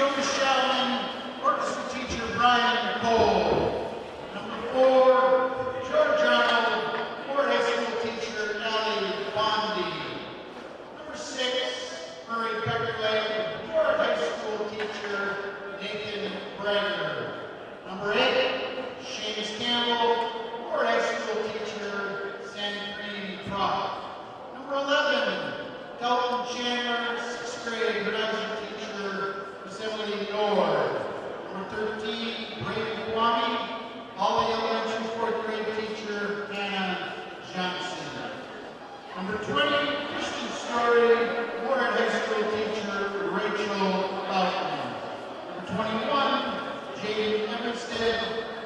Joe Sheldon, orchestra teacher Brian Cole. Number 4, George Arnold, Moorhead High School teacher Allie Bondi. Number 6, Murray Pepperleg, Moorhead High School teacher Nathan Bragger. Number 8, Seamus Campbell, Moorhead High School teacher Sandy Croft. Number 11, Dalton Chandler, 6th grade production teacher Assembly Nord. Number 13, Brayden Kwame, Holly Elementary 4th grade teacher Hannah Johnson. Number 20, Christian Story, Moorhead High School teacher Rachel Boughton. Number 21, Jaden Emerstead,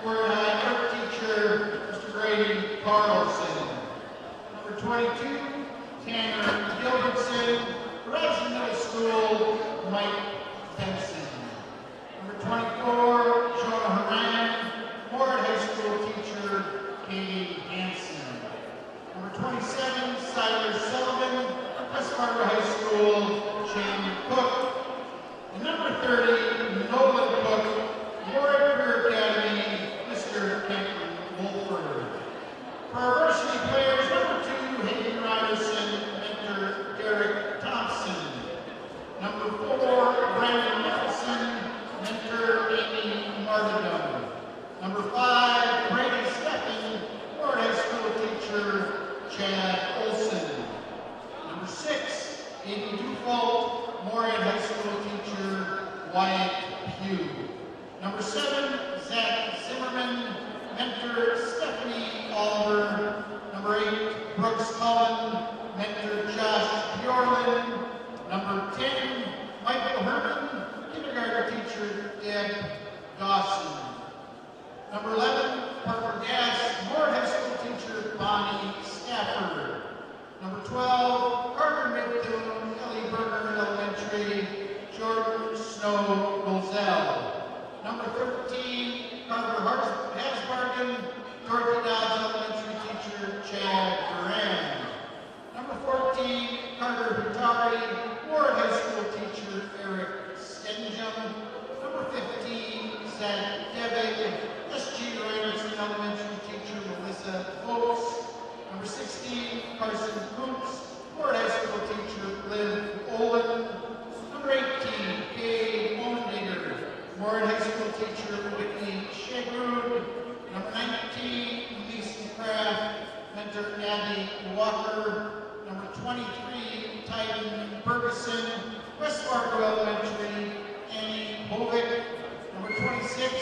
Moorhead High art teacher Mr. Grady Carlson. Number 22, Tanner Gilbertson, Horizon Middle School, Mike Benson. Number 24, Jonah Haran, Moorhead High School teacher, Katie Hansen. Number 27, Siler Sullivan, West Fargo High School, Shane Cook. And number 30, Nolan Cook, Moorhead Career Academy, Mr. Kenton Wolford. For our varsity players, number 2, Hayden Ryerson, mentor Derek Thompson. Number 4, Brandon Nicholson, mentor Amy Martyrdom. Number 5, Brady Steffen, Moorhead High School teacher Chad Olson. Number 6, Amy Dufault, Moorhead High School teacher Wyatt Pugh. Number 7, Zach Zimmerman, mentor Stephanie Oliver. Number 8, Brooks Cullen, mentor Josh Bjorlin. Number 10, Michael Herman, kindergarten teacher Deb Dawson. Number 11, Parker Gass, Moorhead High School teacher Bonnie Stafford. Number 12, Carter Midtoon, Ellie Berger Elementary, Jordan Snow Roselle. Number 13, Carter Hasbargen, Dorothy Dodds Elementary teacher Chad Duran. Number 14, Carter Hutari, Moorhead High School teacher Eric Stenjum. Number 15, Zach Devig, S.G. Ryerson Elementary teacher Melissa Folks. Number 16, Carson Coops, Moorhead High School teacher Liv Olin. Number 18, Kay Ondinger, Moorhead High School teacher Whitney Shegrud. Number 19, Lisa Kraft, mentor Abby Walker. Number 23, Titan Ferguson, West Fargo Elementary, Annie Hovick. Number 26,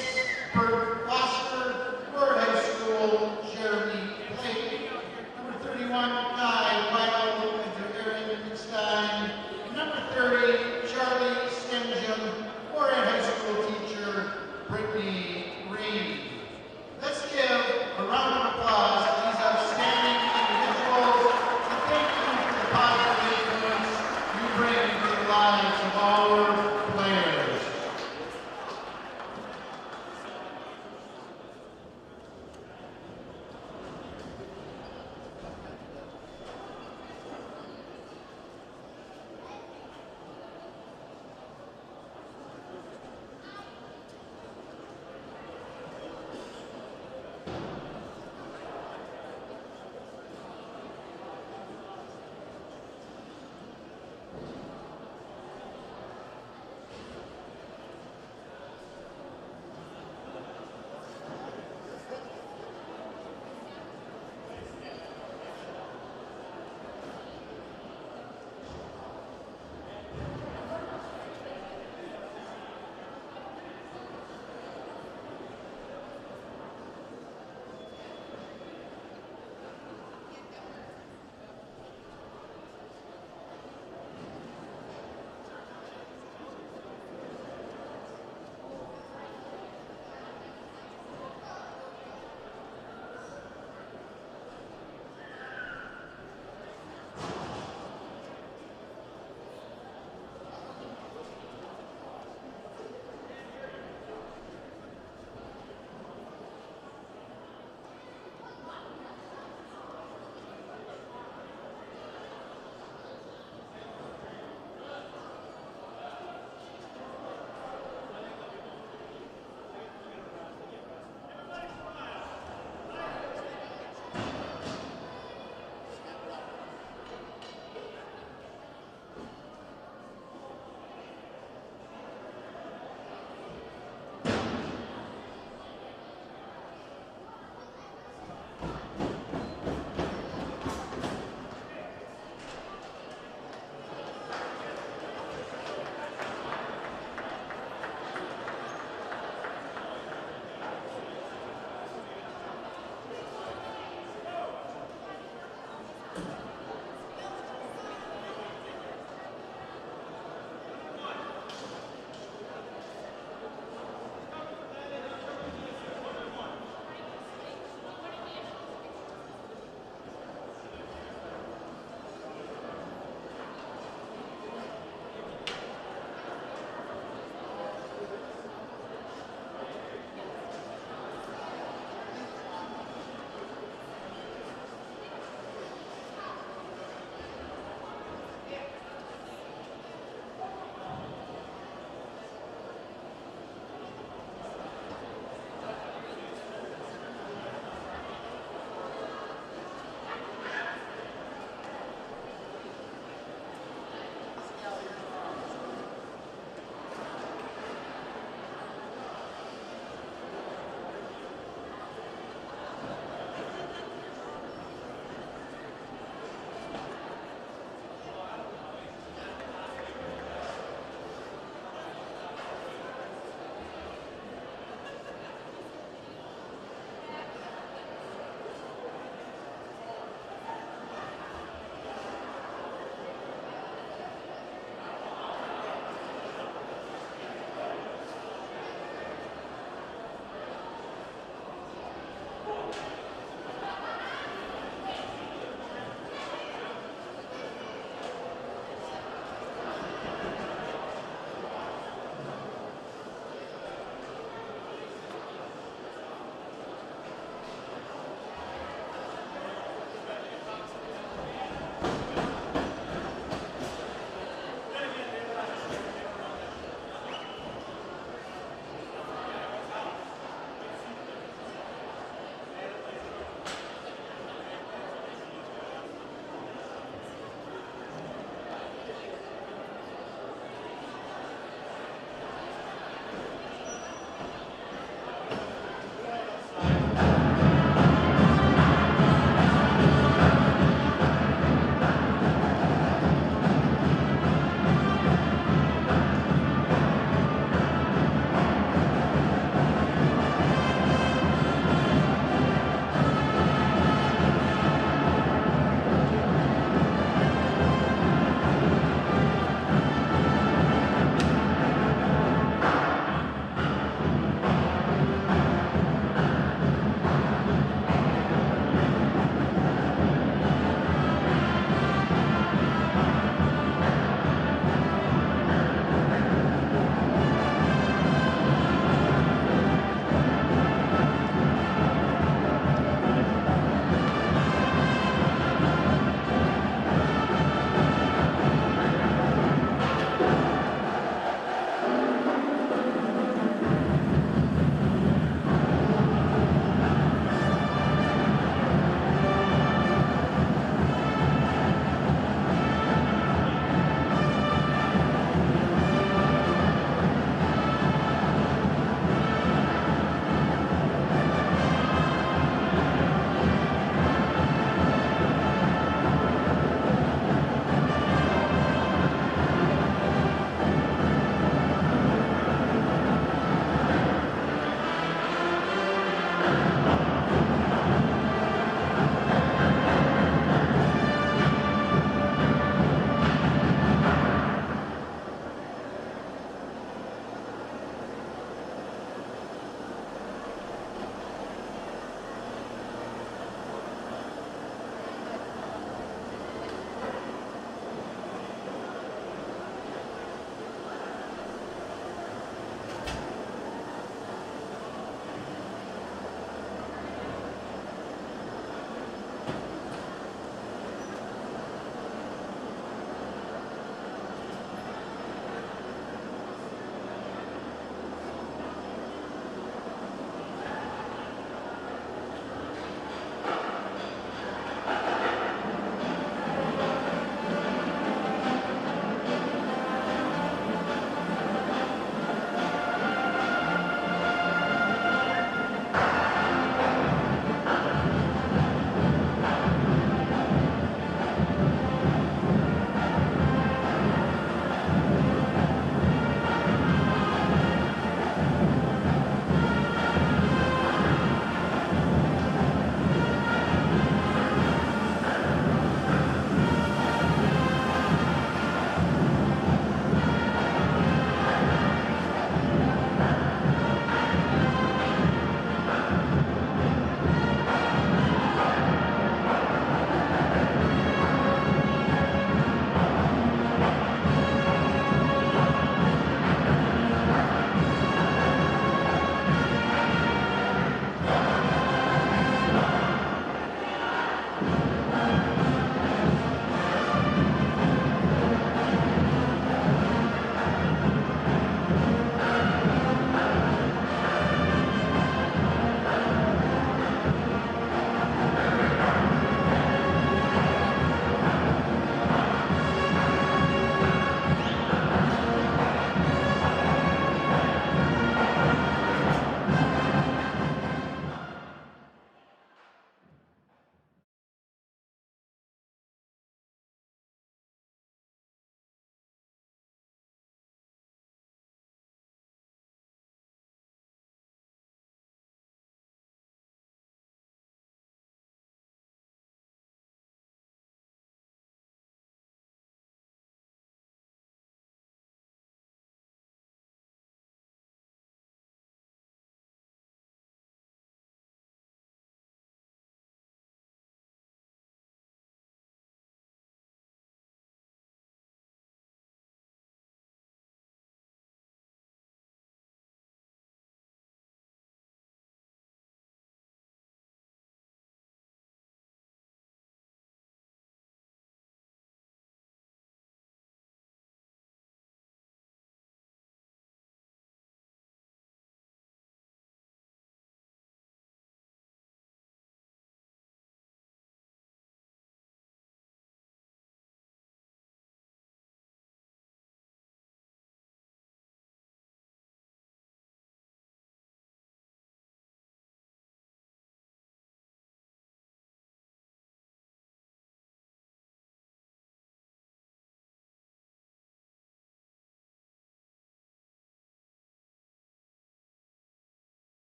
Bert Foster, Moorhead High School, Jeremy Blake. Number 31, Kai Weigel, mentor Aaron Stein. And number 30, Charlie Stenjum, Moorhead High School teacher Brittany Reed. Let's give a round of applause to these outstanding individuals and thank you for the positive influence you bring to the lives of our players.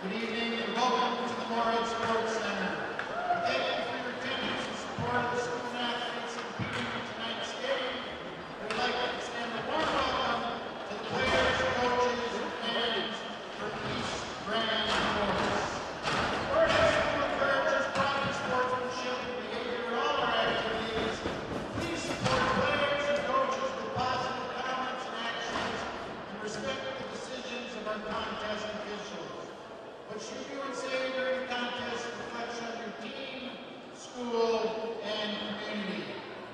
Good evening and welcome to the Moorhead Sports Center. Thank you for your attendance and support of the student athletes competing in tonight's game. We'd like to extend a warm welcome to the players, coaches, and fans from East Grand Forks. Moorhead School encourages pride, sportsmanship, and behavior in all our activities. Please support players and coaches with positive comments and actions and respect the decisions of our contest officials. What you do and say during the contest reflects on your team, school, and community.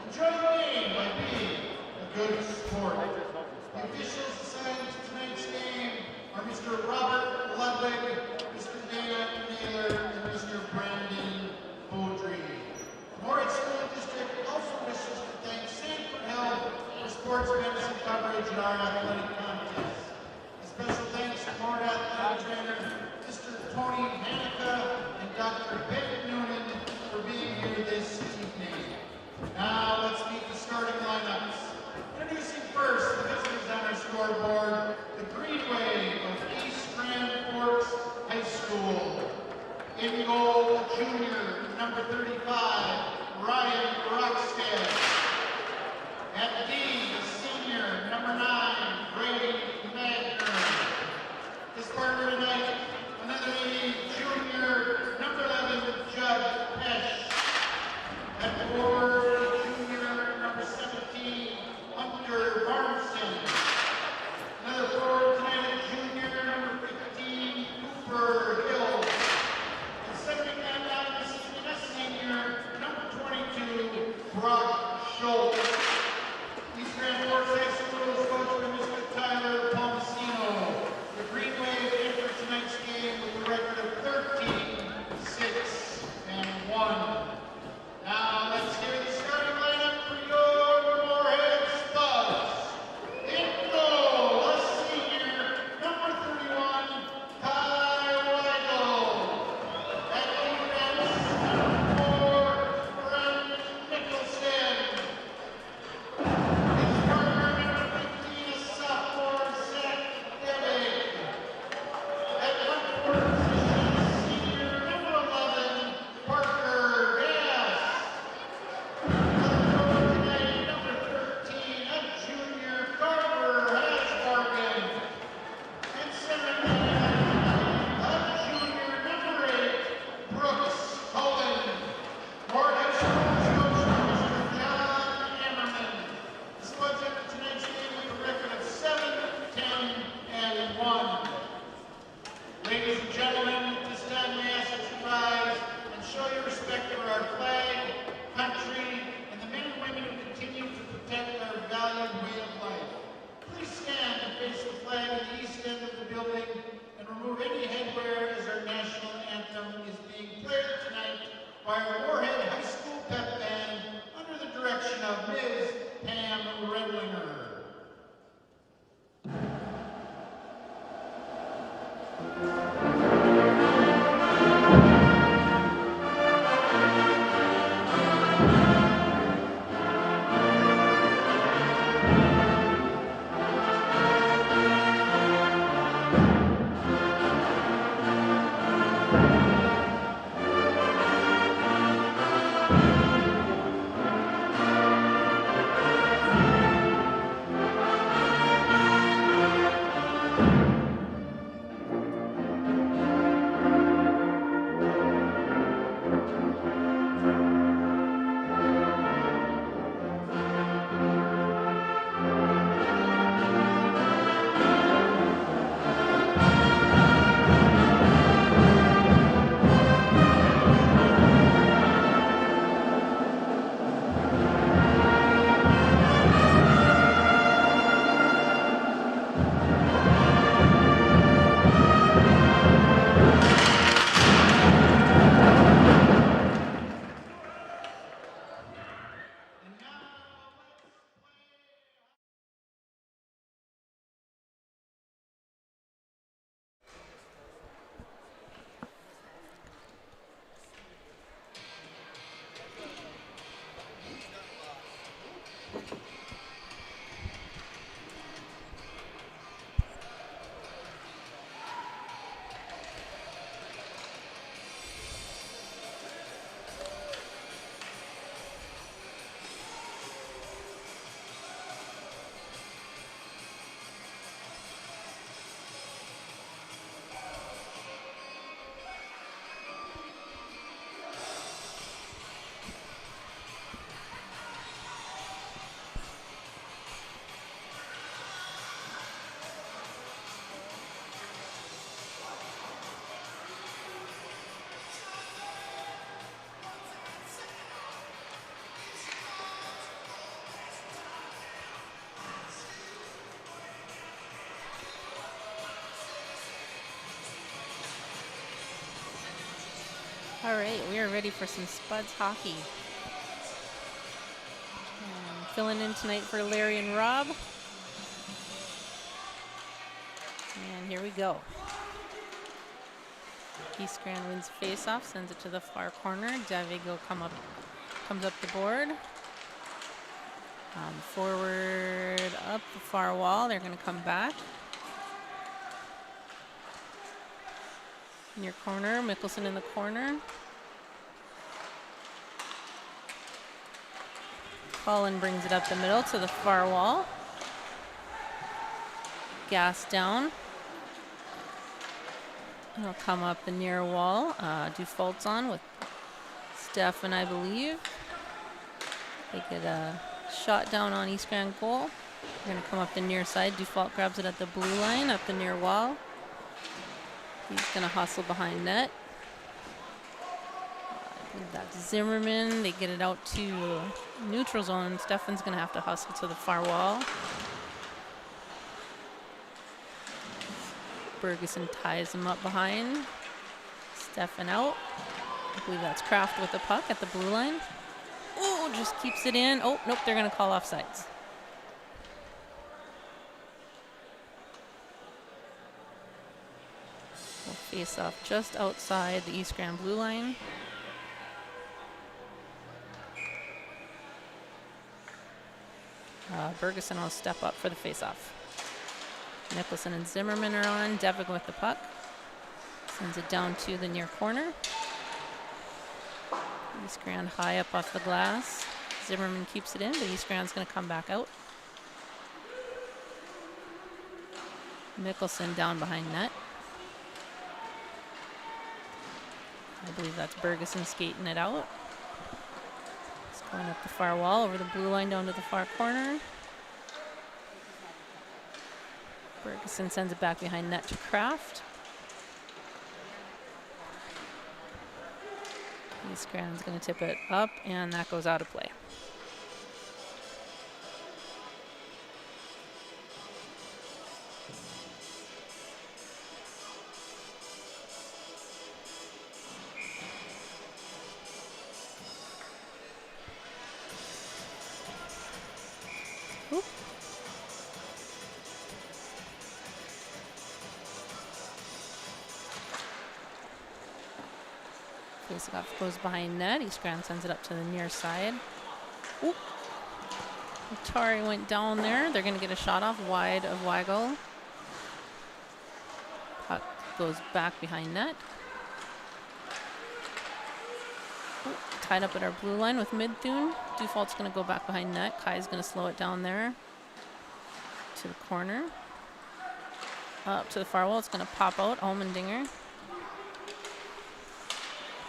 Enjoy the game by being a good sport. The officials assigned to tonight's game are Mr. Robert Ludwig, Mr. Dan Naylor, and Mr. Brandon Beaudry. The Moorhead School District also wishes to thank Sanford Health for sports medicine coverage in our athletic contests. A special thanks to Moorhead athletic trainer Mr. Tony Hanukkah and Dr. Ben Noonan for being here this evening. Now let's meet the starting lineups. Introducing first the visitors on our scoreboard, the Green Wave of East Grand Forks High School. In goal, junior, number 35, Ryan Rockstead. At D, the senior, number 9, Brady Magner. His partner tonight, another lady, junior, number 11, Judd Pesh. At forward, junior, number 17, Hunter Barmson. Another forward tonight, junior, number 15, Cooper Hill. And second man down this evening, a senior, number 22, Brock Schultz. East Grand Forks High School is coached by Mr. Tyler Palmasino. The Green Wave entered tonight's game with a record of 13, 6, and 1. Now let's hear the starting lineup for your Moorhead Spuds. In goal, a senior, number 31, Ty Weigel. At defense, number 4, Brent Nicholson. His partner, number 15, is sophomore, Zach Debig. At left forward position, senior, number 11, Parker Gass. Another forward tonight, number 13, a junior, Carver Hasbargen. And center tonight, a junior, number 8, Brooks Cullen. Moorhead School's coach, Mr. John Emmerman. The Spuds entered tonight's game with a record of 7, 10, and 1. Ladies and gentlemen, at this time we ask that you rise and show your respect for our flag, country, and the men and women who continue to protect our valued way of life. Please stand and face the flag at the east end of the building and remove any headwear as our national anthem is being played tonight by our Moorhead High School pep band under the direction of Ms. Pam Redlinger. All right, we are ready for some Spuds hockey. Filling in tonight for Larry and Rob. And here we go. East Grand wins face-off, sends it to the far corner. Davigo comes up the board. Forward up the far wall. They're going to come back. Near corner, Mickelson in the corner. Colin brings it up the middle to the far wall. Gas down. It'll come up the near wall. Dufault's on with Stefan, I believe. They get a shot down on East Grand goal. They're going to come up the near side. Dufault grabs it at the blue line, up the near wall. He's going to hustle behind net. I believe that's Zimmerman. They get it out to neutral zone. Stefan's going to have to hustle to the far wall. Bergeson ties him up behind. Stefan out. I believe that's Kraft with the puck at the blue line. Oh, just keeps it in. Oh, nope, they're going to call offsides. We'll face off just outside the East Grand blue line. Bergeson will step up for the face-off. Nicholson and Zimmerman are on. Devig with the puck. Sends it down to the near corner. East Grand high up off the glass. Zimmerman keeps it in, but East Grand's going to come back out. Mickelson down behind net. I believe that's Bergeson skating it out. It's going up the far wall over the blue line down to the far corner. Bergeson sends it back behind net to Kraft. East Grand's going to tip it up, and that goes out of play. Oop. Face-off goes behind net. East Grand sends it up to the near side. Oop. Atari went down there. They're going to get a shot off wide of Weigel. Puck goes back behind net. Oop. Tied up at our blue line with Midthune. Dufault's going to go back behind net. Kai's going to slow it down there to the corner. Up to the far wall. It's going to pop out. Allmendinger.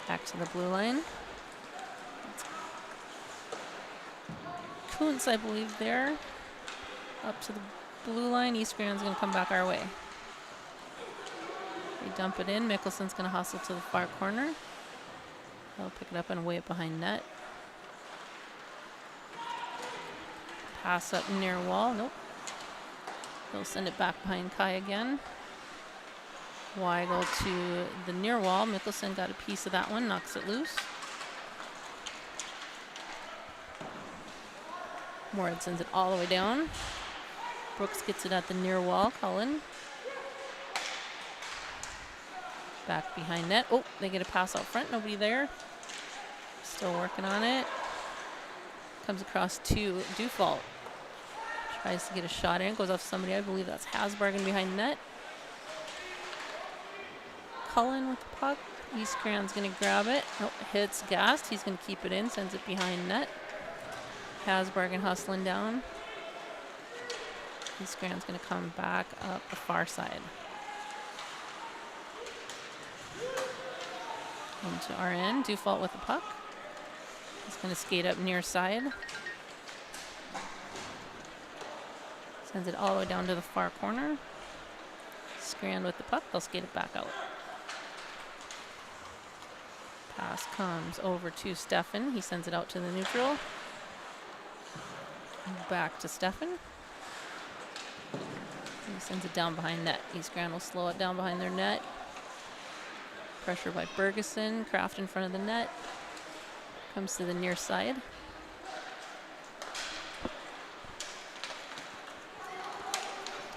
Back to the blue line. Kuntz, I believe, there. Up to the blue line. East Grand's going to come back our way. They dump it in. Mickelson's going to hustle to the far corner. He'll pick it up and weigh it behind net. Pass up near wall. Nope. He'll send it back behind Kai again. Weigel to the near wall. Mickelson got a piece of that one, knocks it loose. Moorhead sends it all the way down. Brooks gets it at the near wall. Cullen. Back behind net. Oh, they get a pass out front. Nobody there. Still working on it. Comes across to Dufault. Tries to get a shot in. Goes off somebody. I believe that's Hasbargen behind net. Cullen with the puck. East Grand's going to grab it. Oh, hits Gast. He's going to keep it in. Sends it behind net. Hasbargen hustling down. East Grand's going to come back up the far side. Into our end. Dufault with the puck. He's going to skate up near side. Sends it all the way down to the far corner. Scran with the puck. They'll skate it back out. Pass comes over to Stefan. He sends it out to the neutral. Back to Stefan. He sends it down behind net. East Grand will slow it down behind their net. Pressure by Bergeson. Kraft in front of the net. Comes to the near side.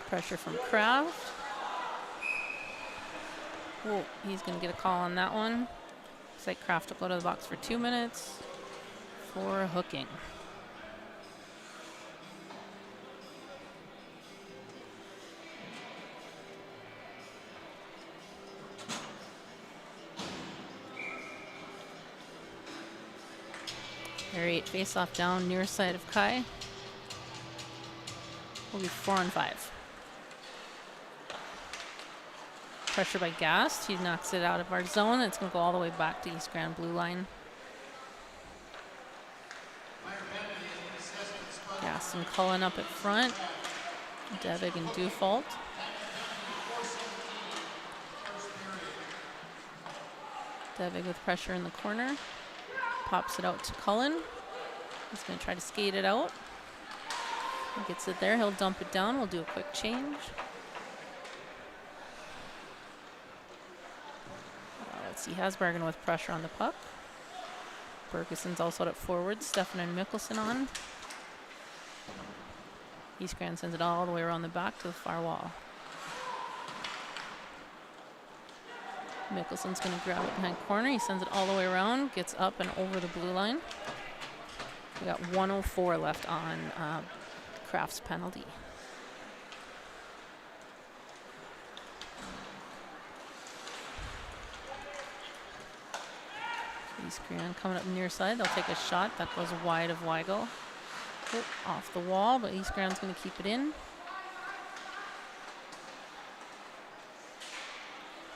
Pressure from Kraft. Whoa, he's going to get a call on that one. Looks like Kraft will go to the box for 2 minutes for hooking. Pair 8 face off down near side of Kai. Will be 4-on-5. Pressure by Gast. He knocks it out of our zone. It's going to go all the way back to East Grand blue line. Gast and Cullen up at front. Devig and Dufault. Devig with pressure in the corner. Pops it out to Cullen. He's going to try to skate it out. He gets it there. He'll dump it down. We'll do a quick change. Let's see. Hasbergen with pressure on the puck. Bergeson's also at forward. Stefan and Mickelson on. East Grand sends it all the way around the back to the far wall. Mickelson's going to grab it behind corner. He sends it all the way around. Gets up and over the blue line. We got 1:04 left on Kraft's penalty. East Grand coming up near side. They'll take a shot. That goes wide of Weigel. Oh, off the wall, but East Grand's going to keep it in.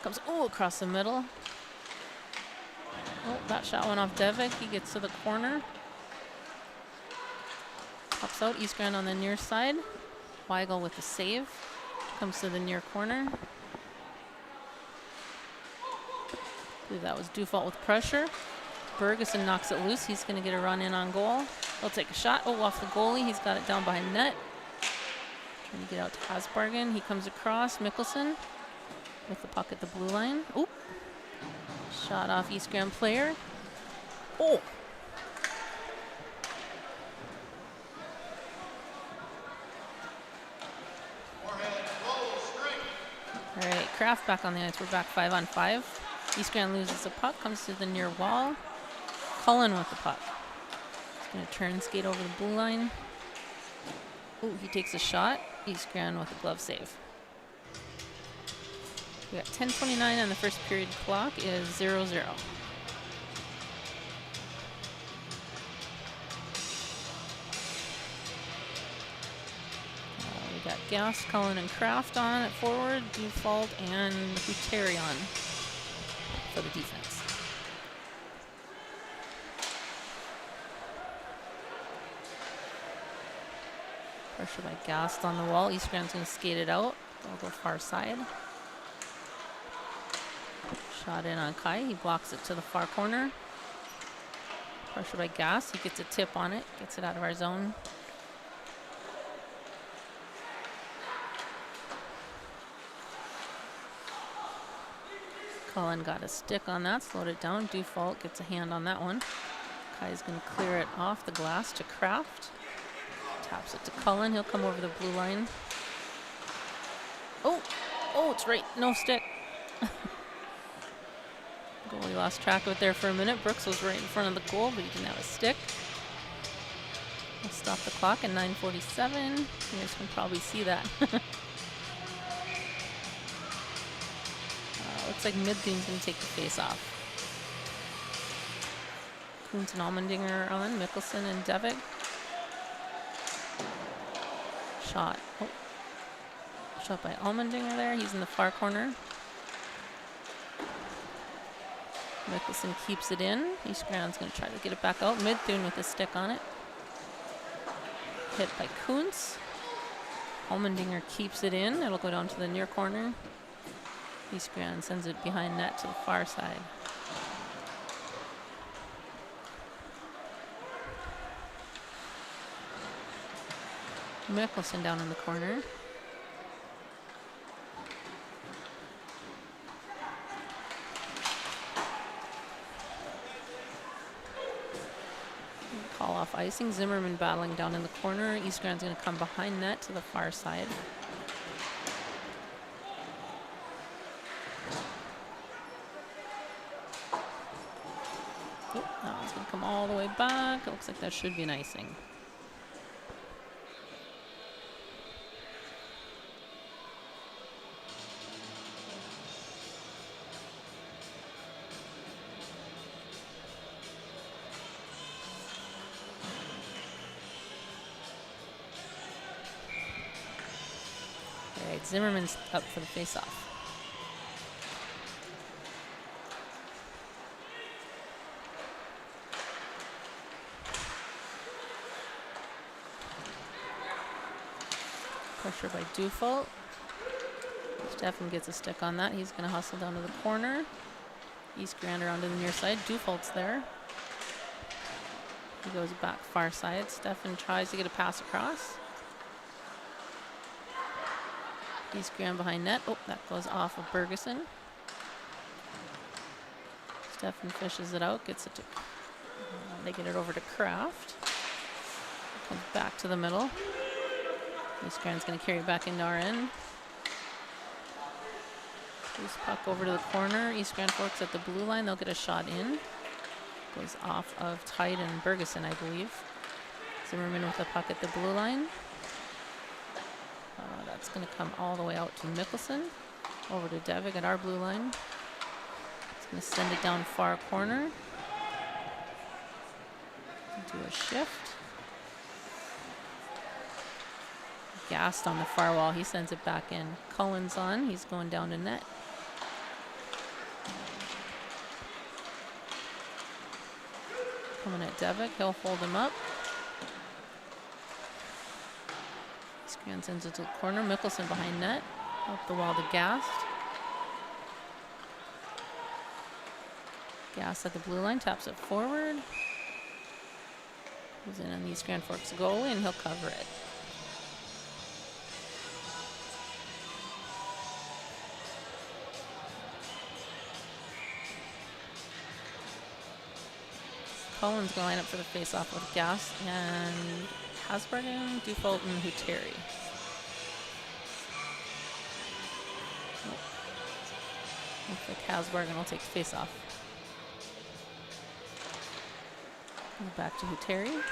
Comes across the middle. Oh, that shot went off Devik. He gets to the corner. Pops out. East Grand on the near side. Weigel with the save. Comes to the near corner. I believe that was Dufault with pressure. Bergeson knocks it loose. He's going to get a run in on goal. He'll take a shot. Oh, off the goalie. He's got it down behind net. Trying to get out to Hasbergen. He comes across. Mickelson with the puck at the blue line. Oop. Shot off East Grand player. Oh. All right, Kraft back on the ice. We're back 5-on-5. East Grand loses the puck, comes to the near wall. Cullen with the puck. He's going to turn, skate over the blue line. Oh, he takes a shot. East Grand with a glove save. We got 10:29 on the first period. Clock is 0-0. We got Gast, Cullen, and Kraft on at forward. Dufault and Huteri on for the defense. Pressure by Gast on the wall. East Grand's going to skate it out. They'll go far side. Shot in on Kai. He blocks it to the far corner. Pressure by Gast. He gets a tip on it. Gets it out of our zone. Cullen got a stick on that. Slowed it down. Dufault gets a hand on that one. Kai's going to clear it off the glass to Kraft. Taps it to Cullen. He'll come over the blue line. Oh, it's right. No stick. Goalie lost track of it there for a minute. Brooks was right in front of the goal, but he didn't have a stick. We'll stop the clock at 9:47. You guys can probably see that. Looks like Midthun's going to take the face off. Kuntz and Allmendinger on. Mickelson and Devik. Shot. Oh. Shot by Allmendinger there. He's in the far corner. Mickelson keeps it in. East Grand's going to try to get it back out. Midthun with a stick on it. Hit by Kuntz. Allmendinger keeps it in. It'll go down to the near corner. East Grand sends it behind net to the far side. Mickelson down in the corner. off icing. Zimmerman battling down in the corner. East Grand's going to come behind net to the far side. Oh, that one's going to come all the way back. It looks like that should be an icing. All right, Zimmerman's up for the face-off. Pressure by Dufault. Stefan gets a stick on that. He's going to hustle down to the corner. East Grand around to the near side. Dufault's there. He goes back far side. Stefan tries to get a pass across. East Grand behind net. Oh, that goes off of Bergeson. Stefan fishes it out. Gets it to... they get it over to Kraft. Comes back to the middle. East Grand's going to carry it back into our end. Loose puck over to the corner. East Grand Forks at the blue line. They'll get a shot in. Goes off of Tide and Bergeson, I believe. Zimmerman with the puck at the blue line. That's going to come all the way out to Mickelson. Over to Devig at our blue line. It's going to send it down far corner. Do a shift. Gassed on the far wall. He sends it back in. Cullen's on. He's going down to net. Coming at Devik. He'll hold him up. Scran sends it to the corner. Mickelson behind net. Up the wall to Gast. Gast at the blue line. Taps it forward. Goes in on the East Grand Forks goalie, and he'll cover it. Cullen's going to line up for the face-off with Gas and Hasbergen, Dufault, and Huteri. Looks like Hasbergen will take face-off. Back to Huteri.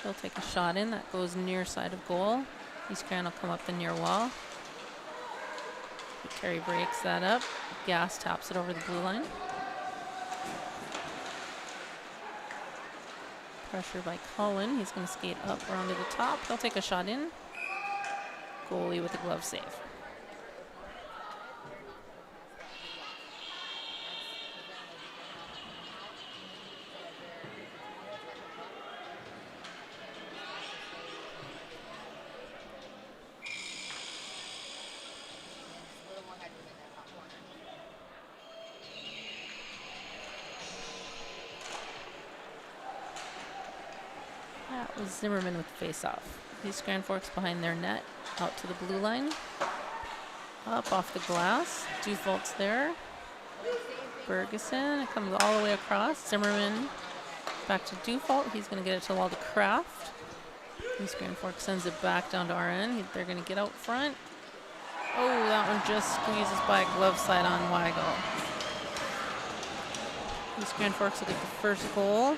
He'll take a shot in. That goes near side of goal. East Grand will come up the near wall. Huteri breaks that up. Gas taps it over the blue line. Pressure by Cullen. He's going to skate up around to the top. He'll take a shot in. Goalie with a glove save. That was Zimmerman with the face-off. East Grand Forks behind their net, out to the blue line. Up off the glass. Dufault's there. Bergeson, it comes all the way across. Zimmerman back to Dufault. He's going to get it to the wall to Kraft. East Grand Forks sends it back down to our end. They're going to get out front. Oh, that one just squeezes by a glove side on Weigel. East Grand Forks will get the first goal.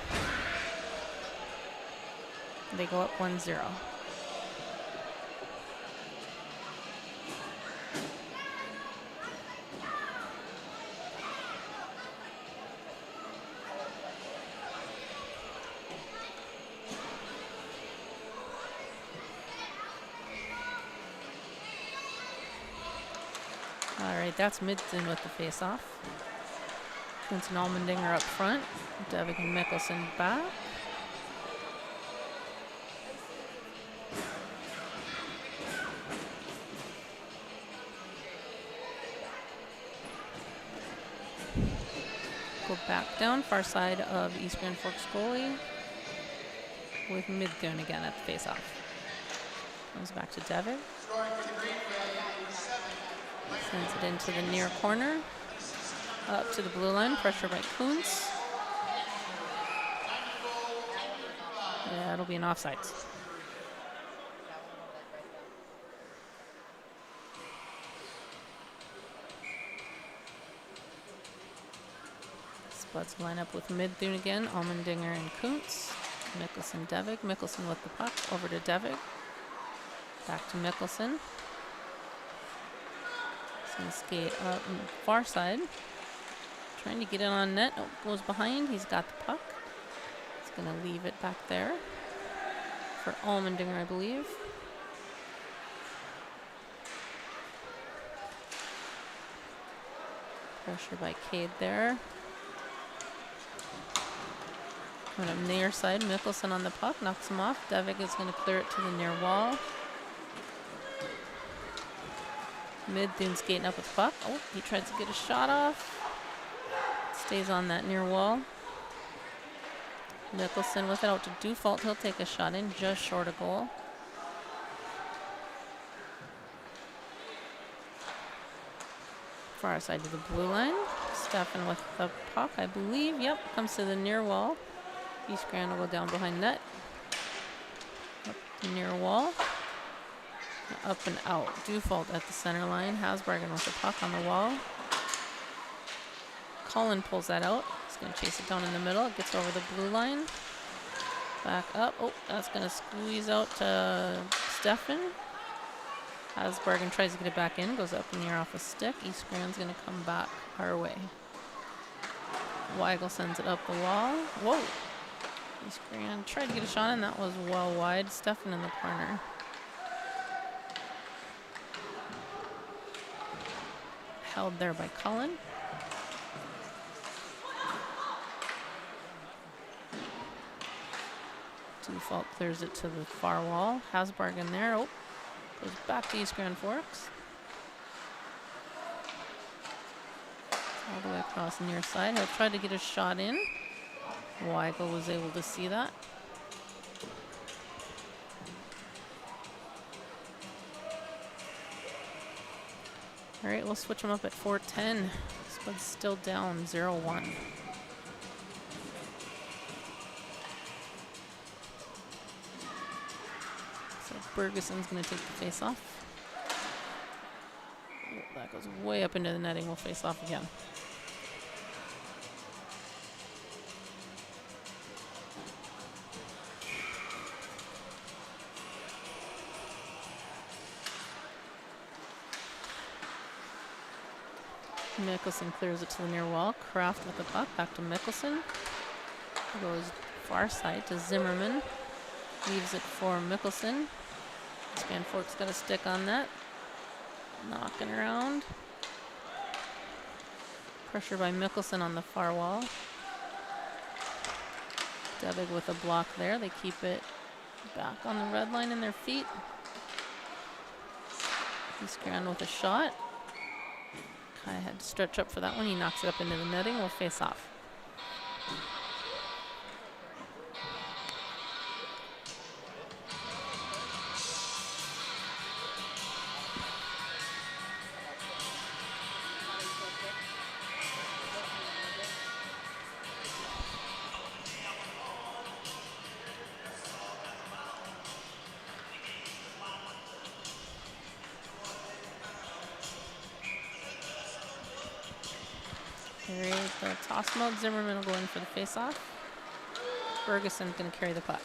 They go up 1-0. All right, that's Midson with the face-off. Kuntz and Allmendinger up front. Devik and Mickelson back. Go back down, far side of East Grand Forks goalie with Midthun again at the face-off. Comes back to Devik. Sends it into the near corner. Up to the blue line, pressure by Kuntz. Yeah, it'll be an offsides. Spuds line up with Midthune again. Almendinger and Kuntz. Mickelson, Devig. Mickelson with the puck. Over to Devig. Back to Mickelson. He's going to skate up far side. Trying to get it on net. Oh, goes behind. He's got the puck. He's going to leave it back there for Almendinger, I believe. Pressure by Cade there. Coming up near side, Mickelson on the puck, knocks him off. Devig is going to clear it to the near wall. Midthune skating up with the puck. Oh, he tries to get a shot off. Stays on that near wall. Mickelson with it out to Dufault. He'll take a shot in, just short of goal. Far side to the blue line. Stefan with the puck, I believe. Yep, comes to the near wall. East Grand will go down behind net. Up the near wall. Up and out. Dufault at the center line. Hasbargen with the puck on the wall. Cullen pulls that out. He's going to chase it down in the middle. It gets over the blue line. Back up. Oh, that's going to squeeze out to Stefan. Hasbargen tries to get it back in. Goes up in the air off a stick. East Grand's going to come back our way. Weigel sends it up the wall. Whoa. East Grand tried to get a shot in. That was well wide. Stefan in the corner. Held there by Cullen. Dufault clears it to the far wall. Hasbargen there. Oh, goes back to East Grand Forks. All the way across the near side. He'll try to get a shot in. Weigel was able to see that. All right, we'll switch him up at 4:10. Spud's still down 0-1. So Bergeson's going to take the face off. Oh, that goes way up into the netting. We'll face off again. Mickelson clears it to the near wall. Kraft with the puck. Back to Mickelson. Goes far side to Zimmerman. Leaves it for Mickelson. Span Fork's got a stick on that. Knocking around. Pressure by Mickelson on the far wall. Devig with a block there. They keep it back on the red line in their feet. East Grand with a shot. Kind of had to stretch up for that one. He knocks it up into the netting. We'll face off. There's the toss mode. Zimmerman will go in for the face-off. Bergeson's going to carry the puck.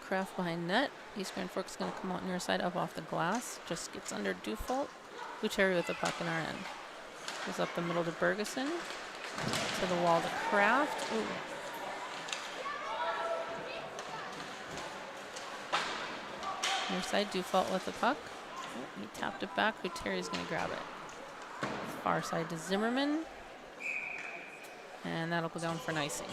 Kraft behind net. East Grand Fork's going to come out near side, up off the glass. Just gets under Dufault. Buteri with the puck in our end. Goes up the middle to Bergeson. To the wall to Kraft. Ooh. Near side, Dufault with the puck. Oh, he tapped it back. Buteri's going to grab it. Far side to Zimmerman. And that'll go down for an icing.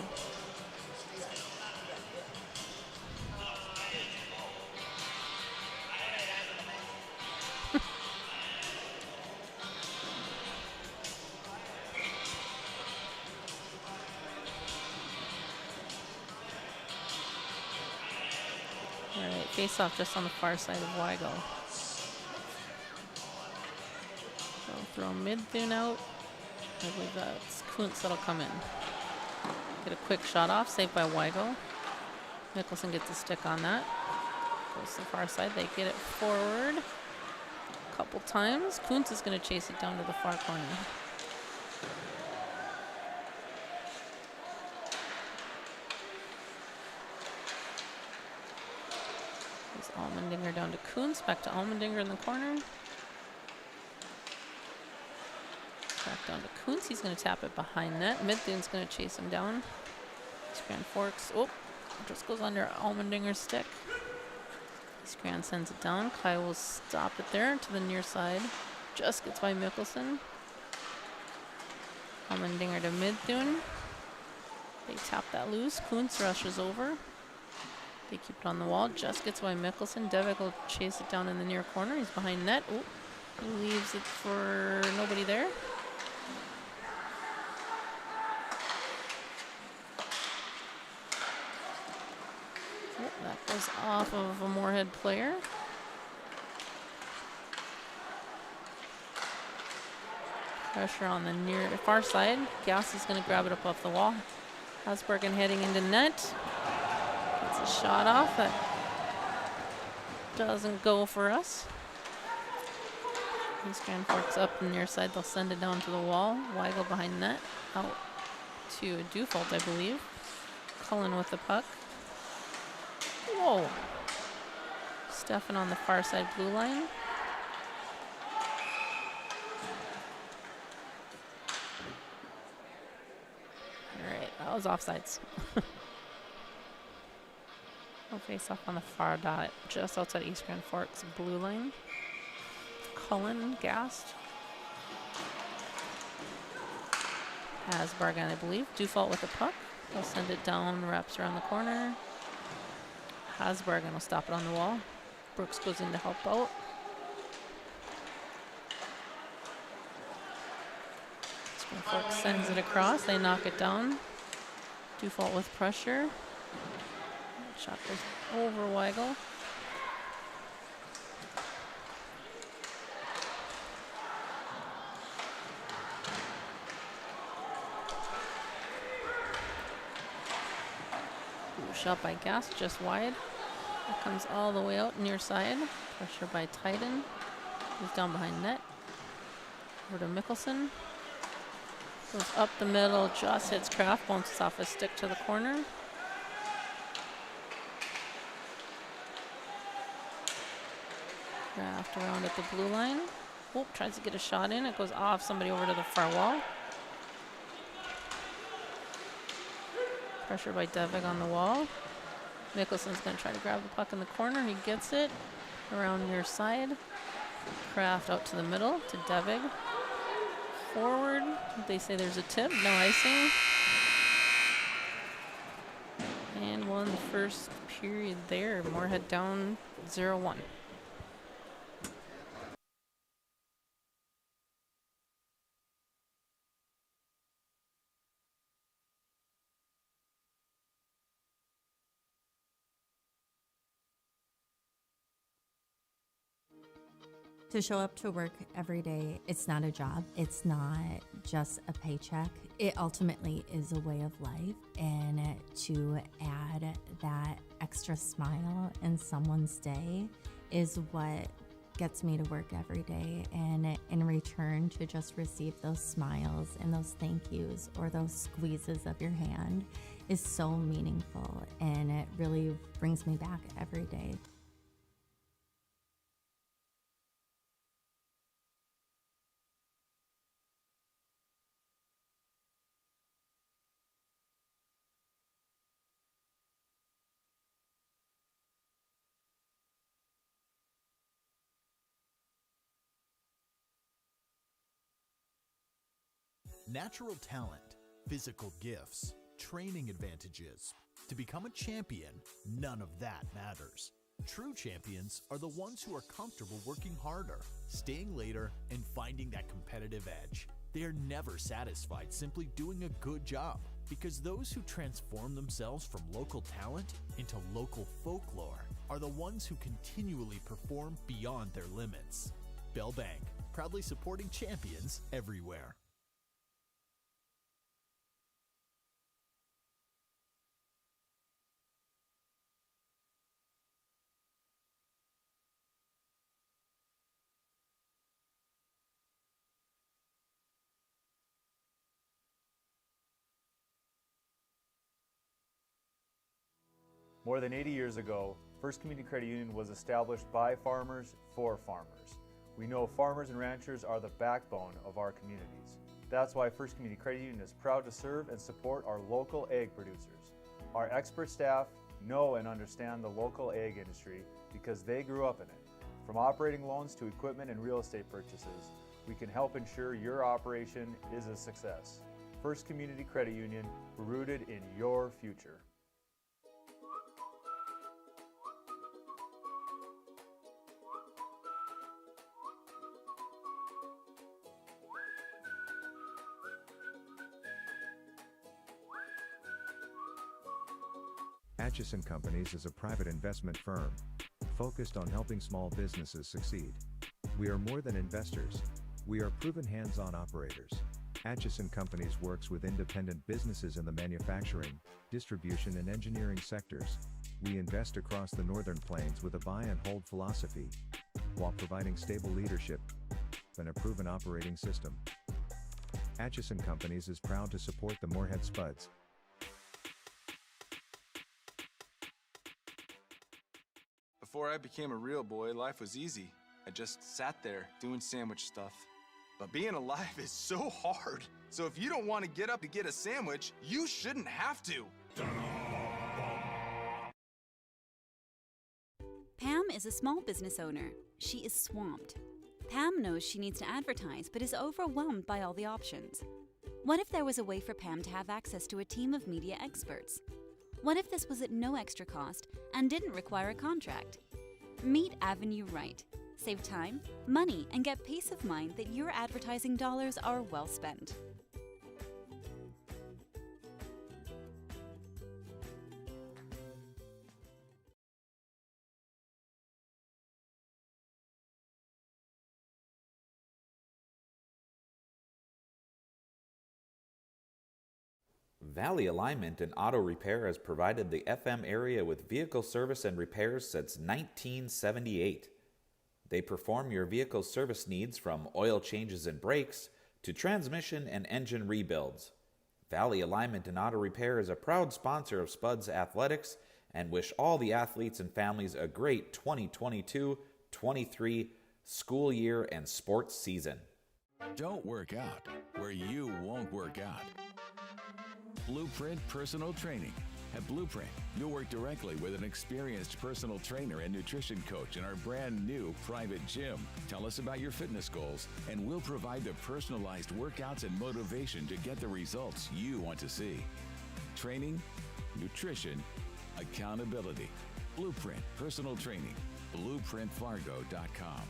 Face off just on the far side of Weigel. So throw Midthune out. I believe that's Kuntz that'll come in. Get a quick shot off, saved by Weigel. Mickelson gets a stick on that. Goes to the far side. They get it forward a couple times. Kuntz is going to chase it down to the far corner. There's Allmendinger down to Kuntz. Back to Allmendinger in the corner. Back down to Kuntz. He's going to tap it behind net. Midthun's going to chase him down. Scran forks. Oh, just goes under Allmendinger's stick. Scran sends it down. Kai will stop it there to the near side. Just gets by Mickelson. Allmendinger to Midthun. They tap that loose. Kuntz rushes over. They keep it on the wall. Just gets by Mickelson. Devik will chase it down in the near corner. He's behind net. Oh, he leaves it for nobody there. That goes off of a Moorhead player. Pressure on the far side. Gass is going to grab it up off the wall. Hasbergen heading into net. Gets a shot off that doesn't go for us. Scran forks up the near side. They'll send it down to the wall. Weigel behind net. Out to Dufault, I believe. Cullen with the puck. Whoa. Stefan on the far side blue line. All right, that was offsides. No face off on the far dot, just outside East Grand Forks blue line. Cullen gassed. Hasbergen, I believe. Dufault with the puck. They'll send it down, wraps around the corner. Hasbergen will stop it on the wall. Brooks goes in to help out. Fork sends it across. They knock it down. Dufault with pressure. Shot goes over Weigel. Shot by Gass, just wide. It comes all the way out near side. Pressure by Titan. He's down behind net. Over to Mickelson. Goes up the middle, just hits Kraft, bounces off his stick to the corner. Kraft around at the blue line. Oh, tries to get a shot in. It goes off somebody over to the far wall. Pressure by Devik on the wall. Mickelson's going to try to grab the puck in the corner. He gets it around near side. Kraft out to the middle to Devik. Forward. They say there's a tip. No icing. And won the first period there. Moorhead down 0-1. To show up to work every day, it's not a job. It's not just a paycheck. It ultimately is a way of life. And to add that extra smile in someone's day is what gets me to work every day. And in return, to just receive those smiles and those thank yous or those squeezes of your hand is so meaningful. And it really brings me back every day. Natural talent, physical gifts, training advantages. To become a champion, none of that matters. True champions are the ones who are comfortable working harder, staying later, and finding that competitive edge. They are never satisfied simply doing a good job, because those who transform themselves from local talent into local folklore are the ones who continually perform beyond their limits. Bell Bank, proudly supporting champions everywhere. More than 80 years ago, First Community Credit Union was established by farmers for farmers. We know farmers and ranchers are the backbone of our communities. That's why First Community Credit Union is proud to serve and support our local ag producers. Our expert staff know and understand the local ag industry because they grew up in it. From operating loans to equipment and real estate purchases, we can help ensure your operation is a success. First Community Credit Union, rooted in your future. Atchison Companies is a private investment firm focused on helping small businesses succeed. We are more than investors. We are proven hands-on operators. Atchison Companies works with independent businesses in the manufacturing, distribution and engineering sectors. We invest across the Northern Plains with a buy and hold philosophy, while providing stable leadership and a proven operating system. Atchison Companies is proud to support the Moorhead Spuds. Before I became a real boy, life was easy. I just sat there doing sandwich stuff. But being alive is so hard. So if you don't want to get up to get a sandwich, you shouldn't have to. Pam is a small business owner. She is swamped. Pam knows she needs to advertise, but is overwhelmed by all the options. What if there was a way for Pam to have access to a team of media experts? What if this was at no extra cost and didn't require a contract? Meet Avenue Right. Save time, money, and get peace of mind that your advertising dollars are well spent. Valley Alignment and Auto Repair has provided the FM area with vehicle service and repairs since 1978. They perform your vehicle service needs from oil changes and brakes to transmission and engine rebuilds. Valley Alignment and Auto Repair is a proud sponsor of Spuds Athletics and wish all the athletes and families a great 2022-23 school year and sports season. Don't work out where you won't work out. Blueprint Personal Training. At Blueprint, you'll work directly with an experienced personal trainer and nutrition coach in our brand new private gym. Tell us about your fitness goals, and we'll provide the personalized workouts and motivation to get the results you want to see. Training, nutrition, accountability. Blueprint Personal Training. BlueprintFargo.com.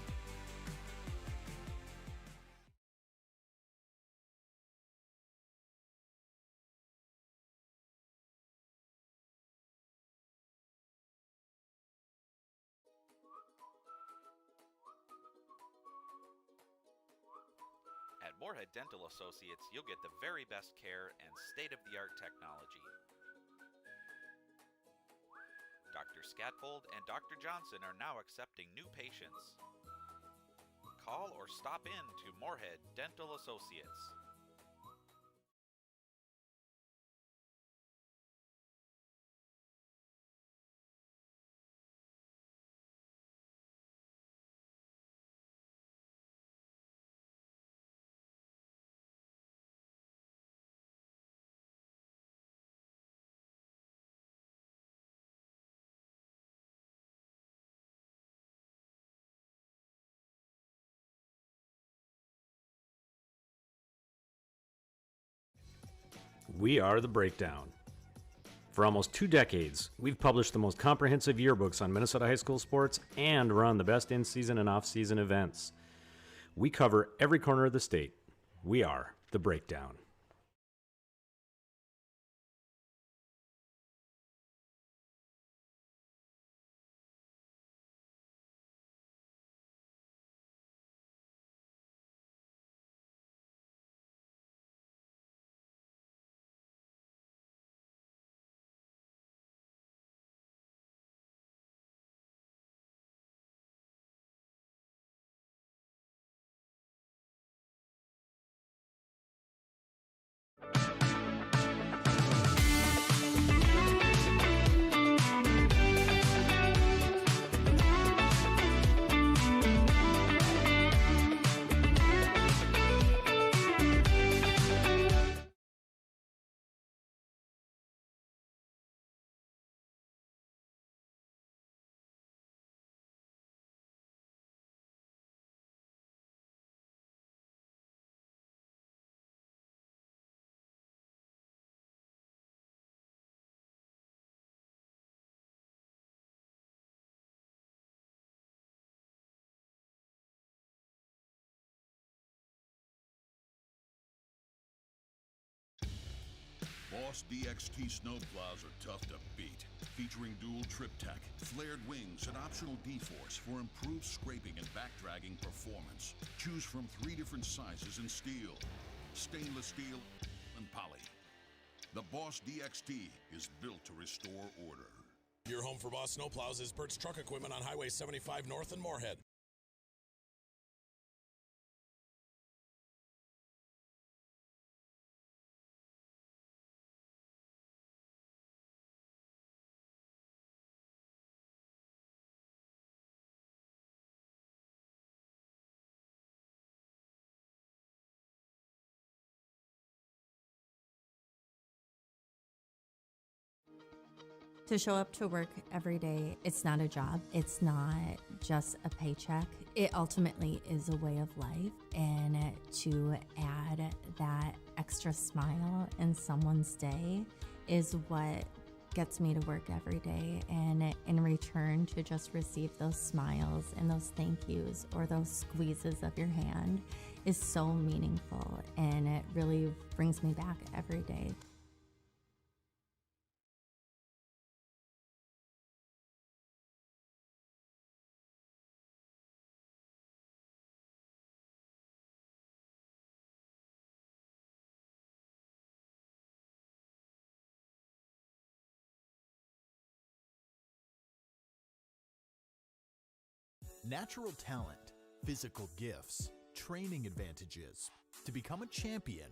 At Moorhead Dental Associates, you'll get the very best care and state-of-the-art technology. Dr. Scatfold and Dr. Johnson are now accepting new patients. Call or stop in to Moorhead Dental Associates. We are The Breakdown. For almost 2 decades, we've published the most comprehensive yearbooks on Minnesota high school sports and run the best in-season and off-season events. We cover every corner of the state. We are The Breakdown. Boss DXT snowplows are tough to beat. Featuring dual trip tech, flared wings, and optional D-force for improved scraping and backdragging performance. Choose from 3 different sizes in steel, stainless steel, and poly. The Boss DXT is built to restore order. Your home for Boss snowplows is Bert's Truck Equipment on Highway 75 North in Moorhead. To show up to work every day, it's not a job. It's not just a paycheck. It ultimately is a way of life. And to add that extra smile in someone's day is what gets me to work every day. And in return, to just receive those smiles and those thank yous or those squeezes of your hand is so meaningful. And it really brings me back every day. Natural talent, physical gifts, training advantages. To become a champion,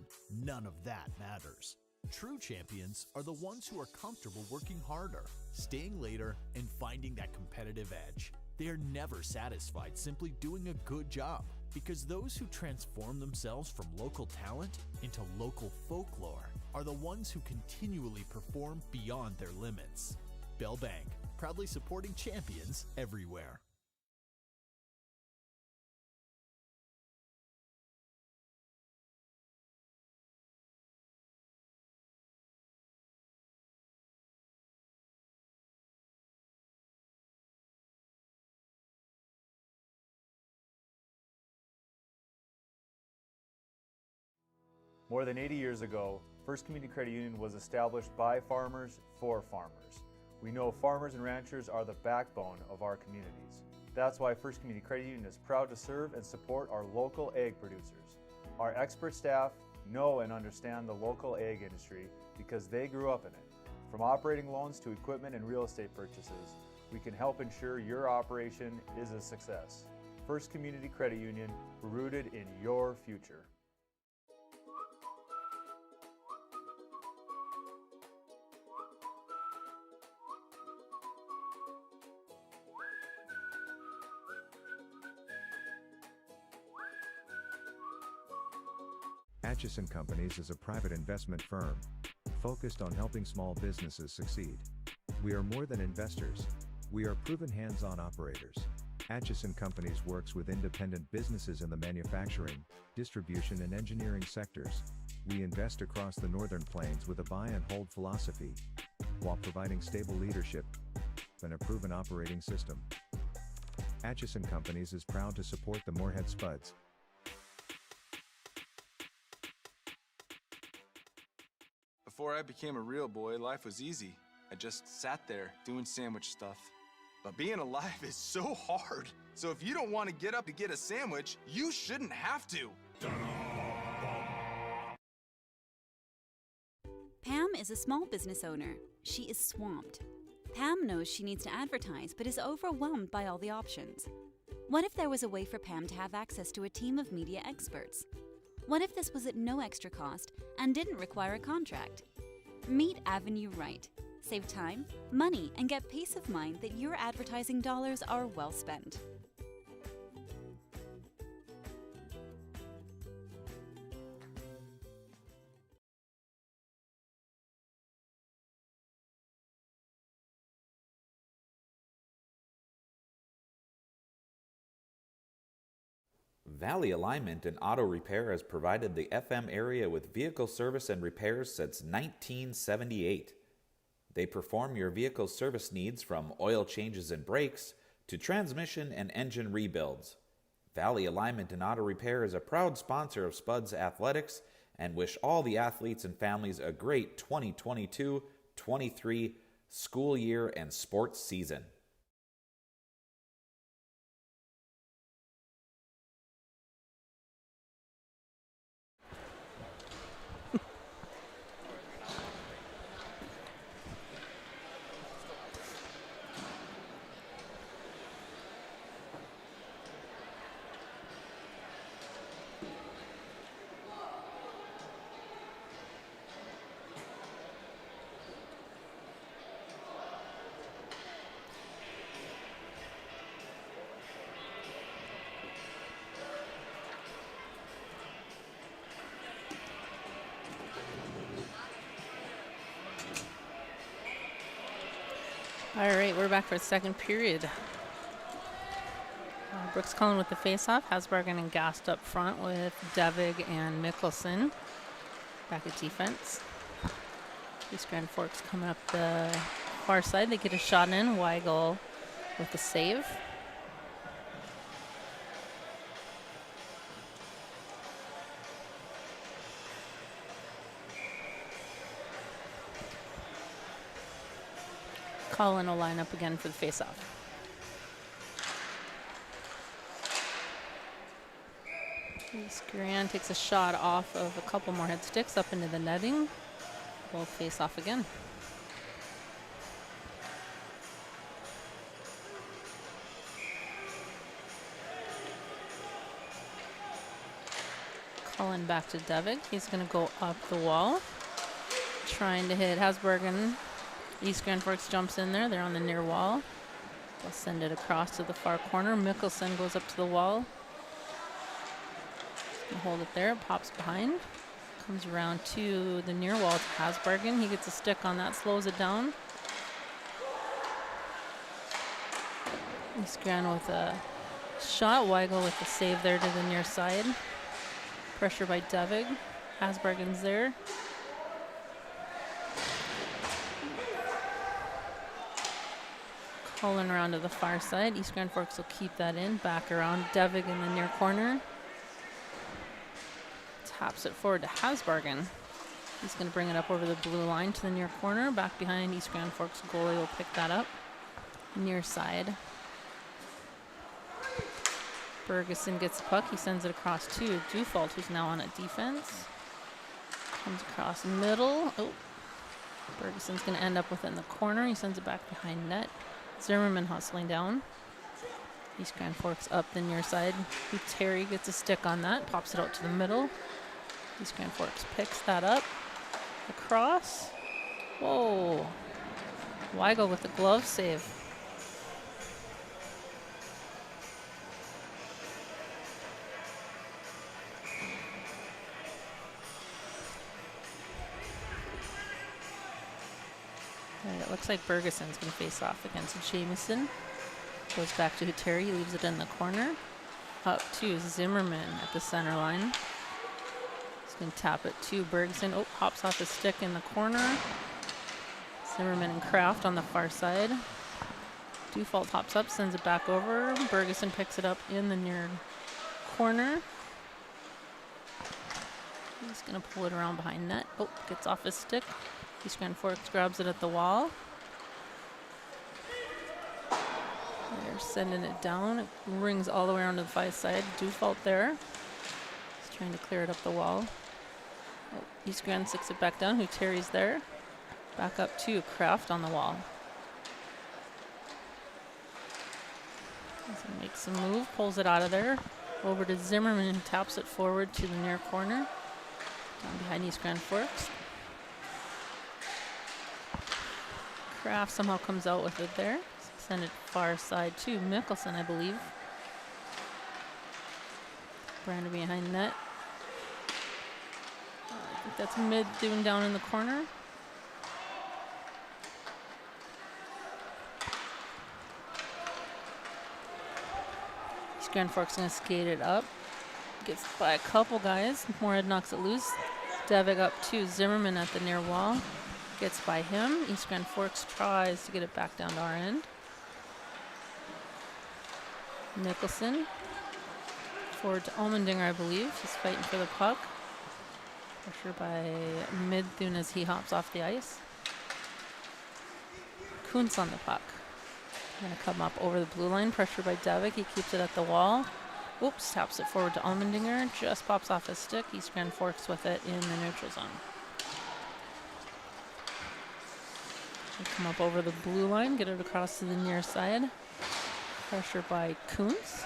none of that matters. True champions are the ones who are comfortable working harder, staying later, and finding that competitive edge. They are never satisfied simply doing a good job, because those who transform themselves from local talent into local folklore are the ones who continually perform beyond their limits. Bell Bank, proudly supporting champions everywhere. More than 80 years ago, First Community Credit Union was established by farmers for farmers. We know farmers and ranchers are the backbone of our communities. That's why First Community Credit Union is proud to serve and support our local ag producers. Our expert staff know and understand the local ag industry because they grew up in it. From operating loans to equipment and real estate purchases, we can help ensure your operation is a success. First Community Credit Union, rooted in your future. Atchison Companies is a private investment firm focused on helping small businesses succeed. We are more than investors. We are proven hands-on operators. Atchison Companies works with independent businesses in the manufacturing, distribution and engineering sectors. We invest across the Northern Plains with a buy and hold philosophy, while providing stable leadership and a proven operating system. Atchison Companies is proud to support the Moorhead Spuds. Before I became a real boy, life was easy. I just sat there doing sandwich stuff. But being alive is so hard. So if you don't want to get up to get a sandwich, you shouldn't have to. Pam is a small business owner. She is swamped. Pam knows she needs to advertise, but is overwhelmed by all the options. What if there was a way for Pam to have access to a team of media experts? What if this was at no extra cost and didn't require a contract? Meet Avenue Right. Save time, money, and get peace of mind that your advertising dollars are well spent. Valley Alignment and Auto Repair has provided the FM area with vehicle service and repairs since 1978. They perform your vehicle service needs from oil changes and brakes to transmission and engine rebuilds. Valley Alignment and Auto Repair is a proud sponsor of Spuds Athletics and wish all the athletes and families a great 2022-23 school year and sports season. All right, we're back for the second period. Brooks Cullen with the face-off. Hasbargen and Gast up front with Devig and Mickelson. Back at defense. East Grand Forks coming up the far side. They get a shot in. Weigel with the save. Cullen will line up again for the face-off. East Grand takes a shot off of a couple Moorhead sticks up into the netting. We'll face off again. Cullen back to Devig. He's going to go up the wall, trying to hit Hasbargen. East Grand Forks jumps in there. They're on the near wall. They'll send it across to the far corner. Mickelson goes up to the wall. Hold it there. Pops behind. Comes around to the near wall to Hasbargen. He gets a stick on that. Slows it down. East Grand with a shot. Weigel with the save there to the near side. Pressure by Devig. Hasbargen's there. Cullen around to the far side. East Grand Forks will keep that in. Back around. Devig in the near corner. Taps it forward to Hasbargen. He's going to bring it up over the blue line to the near corner. Back behind East Grand Forks goalie will pick that up. Near side. Bergeson gets the puck. He sends it across to Dufault, who's now on at defense. Comes across middle. Oh, Bergeson's going to end up within the corner. He sends it back behind net. Zimmerman hustling down. East Grand Forks up the near side. Terry gets a stick on that. Pops it out to the middle. East Grand Forks picks that up. Across. Whoa. Weigel with the glove save. And it looks like Bergeson's going to face off against Jamieson. Goes back to Terry. He leaves it in the corner. Up to Zimmerman at the center line. Going to tap it to Bergeson. Oh, hops off his stick in the corner. Zimmerman and Kraft on the far side. Dufault hops up, sends it back over. Bergeson picks it up in the near corner. He's going to pull it around behind net. Oh, gets off his stick. East Grand Forks grabs it at the wall. They're sending it down. It rings all the way around to the far side. Dufault there. He's trying to clear it up the wall. Oh, East Grand sticks it back down. Terry's there. Back up to Kraft on the wall. So makes a move, pulls it out of there. Over to Zimmerman and taps it forward to the near corner. Down behind East Grand Forks. Kraft somehow comes out with it there. Send it far side to Mickelson, I believe. Brandon behind net. I think that's mid doing down in the corner. East Grand Forks going to skate it up. Gets by a couple guys. Moorhead knocks it loose. Devig up to Zimmerman at the near wall. Gets by him. East Grand Forks tries to get it back down to our end. Nicholson. Forward to Almendinger, I believe. He's fighting for the puck. Pressure by Midthun as he hops off the ice. Kuntz on the puck. Going to come up over the blue line. Pressure by Devik. He keeps it at the wall. Oops, taps it forward to Allmendinger. Just pops off his stick. Eastgren Forks with it in the neutral zone. They come up over the blue line, get it across to the near side. Pressure by Kuntz.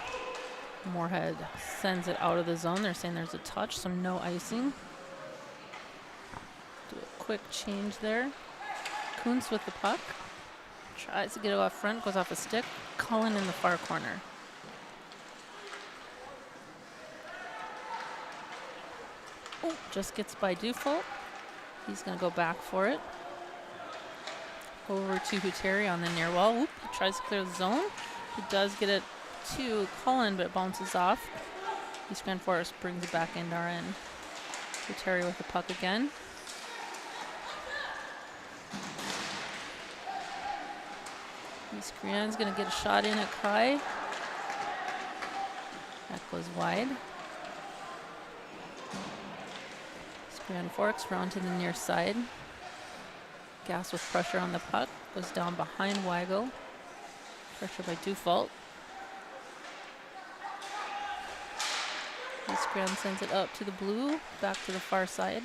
Moorhead sends it out of the zone. They're saying there's a touch, so no icing. Do a quick change there. Kuntz with the puck. Tries to get it off front, goes off a stick. Cullen in the far corner. Oh, just gets by Dufault. He's going to go back for it. Over to Huteri on the near wall. Oop, he tries to clear the zone. He does get it to Cullen, but it bounces off. East Grand Forest brings it back into our end. Huteri with the puck again. East Grand's going to get a shot in at Kai. That goes wide. East Grand Forks round to the near side. Gas with pressure on the puck. Goes down behind Weigel. Pressure by Dufault. East Grand sends it up to the blue. Back to the far side.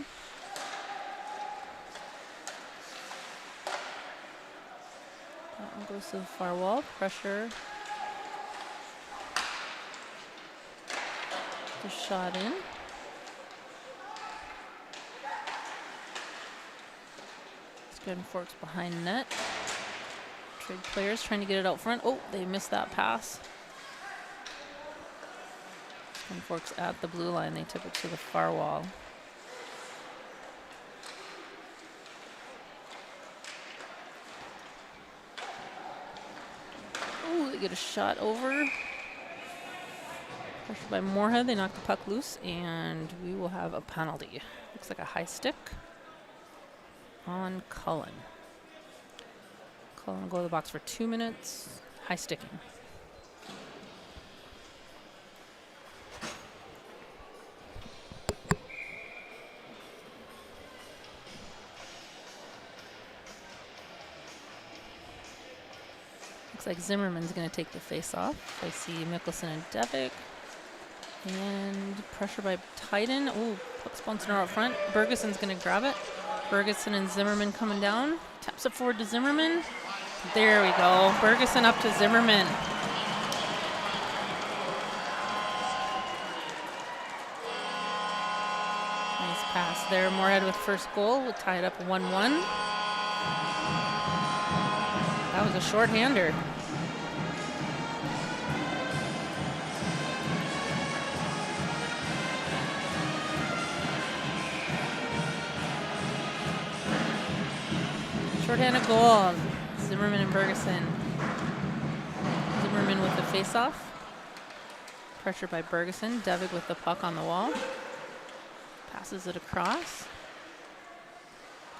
That one goes to the far wall. Pressure. The shot in. Good Forks behind net. Trade players trying to get it out front. Oh, they missed that pass. Good Forks at the blue line. They tip it to the far wall. Oh, they get a shot over. Pressure by Moorhead. They knock the puck loose, and we will have a penalty. Looks like a high stick on Cullen. Cullen will go to the box for 2 minutes. High sticking. Looks like Zimmerman's going to take the face off. I see Mickelson and Devik. And pressure by Titan. Oh, puck's bouncing out front. Bergeson's going to grab it. Bergeson and Zimmerman coming down. Taps it forward to Zimmerman. There we go. Bergeson up to Zimmerman. Nice pass there. Moorhead with first goal. We'll tie it up 1-1. That was a shorthander. Shorthanded goal. Zimmerman and Bergeson. Zimmerman with the face-off. Pressure by Bergeson. Devik with the puck on the wall. Passes it across.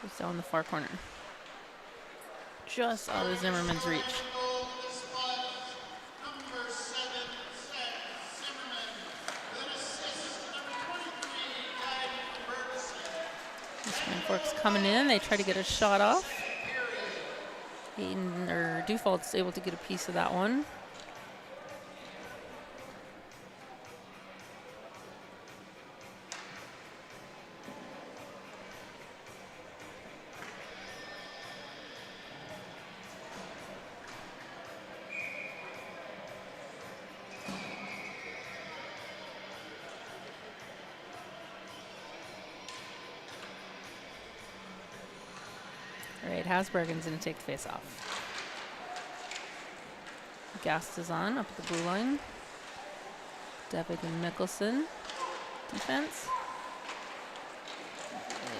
Goes down the far corner. Just out of Zimmerman's reach. Forks coming in. They try to get a shot off. Dufault's able to get a piece of that one. All right, Hasbergen's going to take the face off. Gast is on up at the blue line. Devik and Mickelson. Defense.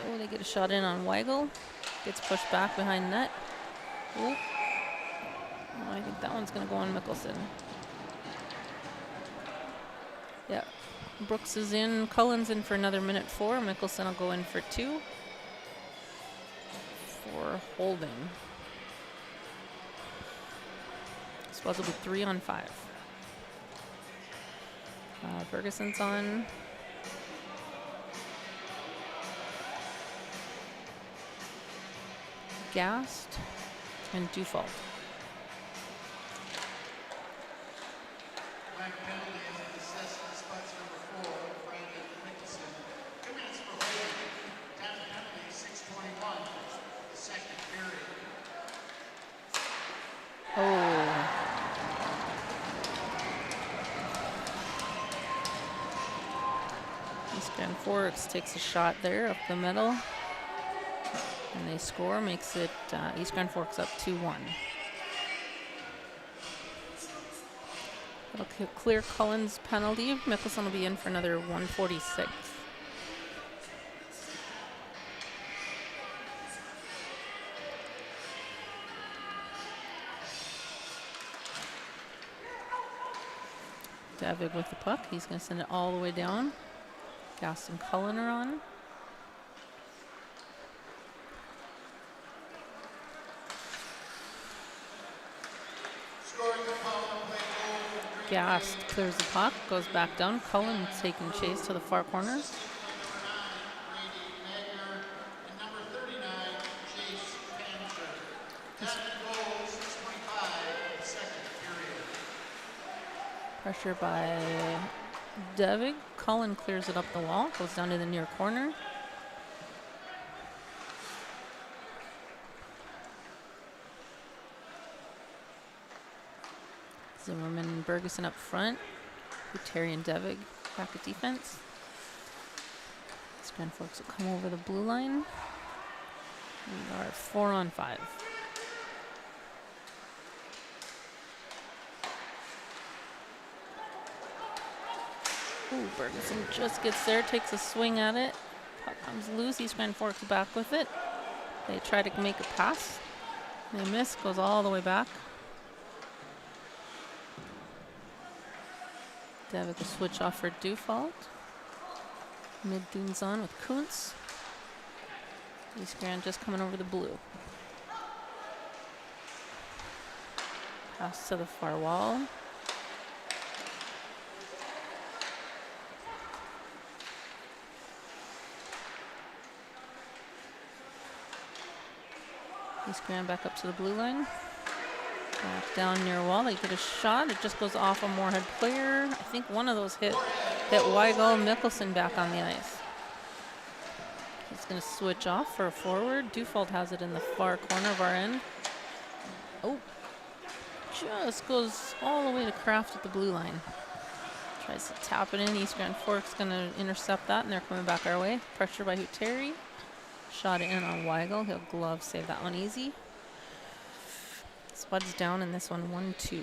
Oh, they get a shot in on Weigel. Gets pushed back behind net. Oh, I think that one's going to go on Mickelson. Yeah. Brooks is in. Cullen's in for another minute 4. Mickelson will go in for 2. For holding. This will be 3 on 5. Ferguson's on. Gast and Dufault. Flag penalty as it assists in spots number 4, Brandon Nicholson. 2 minutes for holding. Time penalty 6:21, the second period. Oh. East Grand Forks takes a shot there up the middle. And they score, makes it East Grand Forks up 2-1. That'll clear Cullen's penalty. Mickelson will be in for another 146. Davig with the puck. He's going to send it all the way down. Gast and Cullen are on. Gast clears the puck, goes back down. Cullen taking chase to the far corner. Pressure by Devig. Cullen clears it up the wall, goes down to the near corner. Zimmerman and Bergeson up front. Terry and Devig back at defense. Grand Forks will come over the blue line. We are 4-on-5. Ooh, Bergeson just gets there, takes a swing at it. Puck comes loose. East Grand Forks back with it. They try to make a pass. They miss, goes all the way back. Devik will switch off for Dufault. Mid-dunes on with Kuntz. East Grand just coming over the blue. Pass to the far wall. East Grand back up to the blue line. Back down near wall. They get a shot. It just goes off a Moorhead player. I think one of those hit Weigel. Mickelson back on the ice. He's going to switch off for a forward. Dufault has it in the far corner of our end. Oh, just goes all the way to Kraft at the blue line. Tries to tap it in. East Grand Forks going to intercept that, and they're coming back our way. Pressure by Terry. Shot it in on Weigel. He'll glove save that one easy. Spuds down in this one, 1-2.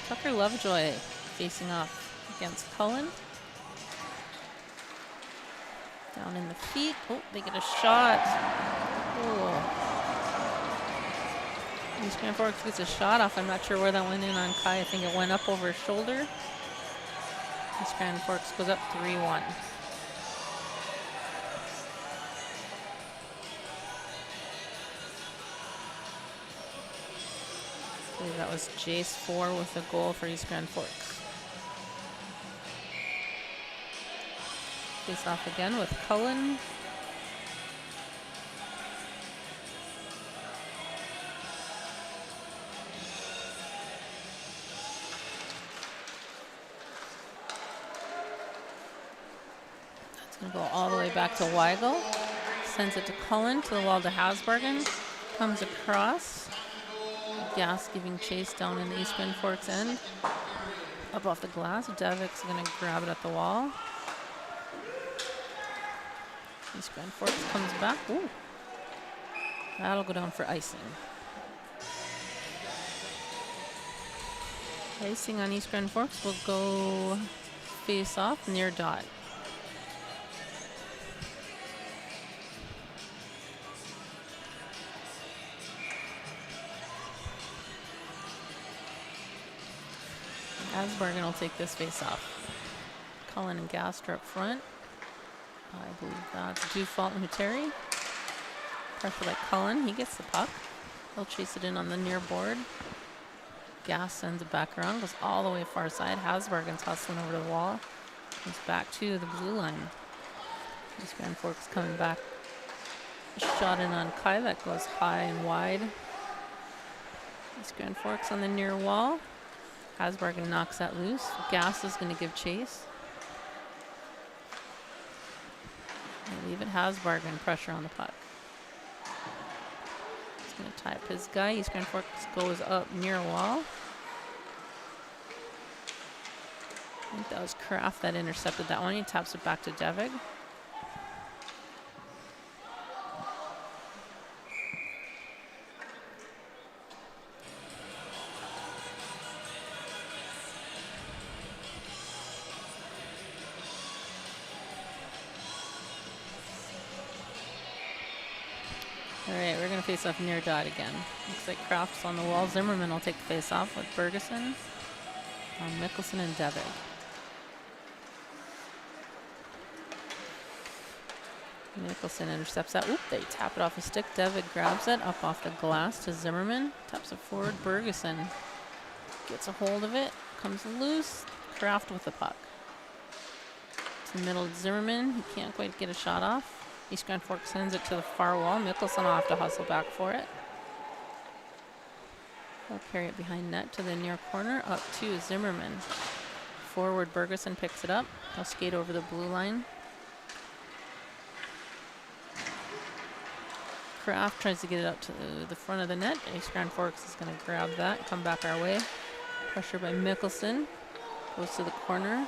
Tucker Lovejoy facing off against Cullen. Down in the feet. Oh, they get a shot. Oh. East Grand Forks gets a shot off. I'm not sure where that went in on Kai. I think it went up over his shoulder. East Grand Forks goes up 3-1. I believe that was Jace 4 with a goal for East Grand Forks. Face off again with Cullen. Gonna go all the way back to Weigel. Sends it to Cullen, to the wall to Hasbergen. Comes across. Gas giving chase down in the East Grand Forks end. Up off the glass. Devik's gonna grab it at the wall. East Grand Forks comes back. Ooh. That'll go down for icing. Icing on East Grand Forks will go face off near dot. Asbergen will take this face off. Cullen and Gaster up front. I believe that's Dufault and Huteri. Pressure by Cullen. He gets the puck. He'll chase it in on the near board. Gas sends it back around, goes all the way far side. Hasbargen's hustling over the wall. Comes back to the blue line. East Grand Forks coming back. Shot in on Kai that goes high and wide. East Grand Forks on the near wall. Hasbargen knocks that loose. Gas is going to give chase. They leave it. Hasbargen pressure on the puck. He's going to tie up his guy. East Grand Forks goes up near wall. I think that was Kraft that intercepted that one. He taps it back to Devig. All right, we're going to face off near dot again. Looks like Kraft's on the wall. Zimmerman will take the face off with Bergeson, Mickelson, and Devig. Mickelson intercepts that. Oop, they tap it off a stick. Devig grabs it up off the glass to Zimmerman. Taps it forward. Bergeson gets a hold of it. Comes loose. Kraft with the puck. To the middle of Zimmerman. He can't quite get a shot off. East Grand Forks sends it to the far wall. Mickelson will have to hustle back for it. He'll carry it behind net to the near corner. Up to Zimmerman. Forward, Bergeson picks it up. He'll skate over the blue line. Kraft tries to get it up to the front of the net. East Grand Forks is going to grab that, come back our way. Pressure by Mickelson. Goes to the corner.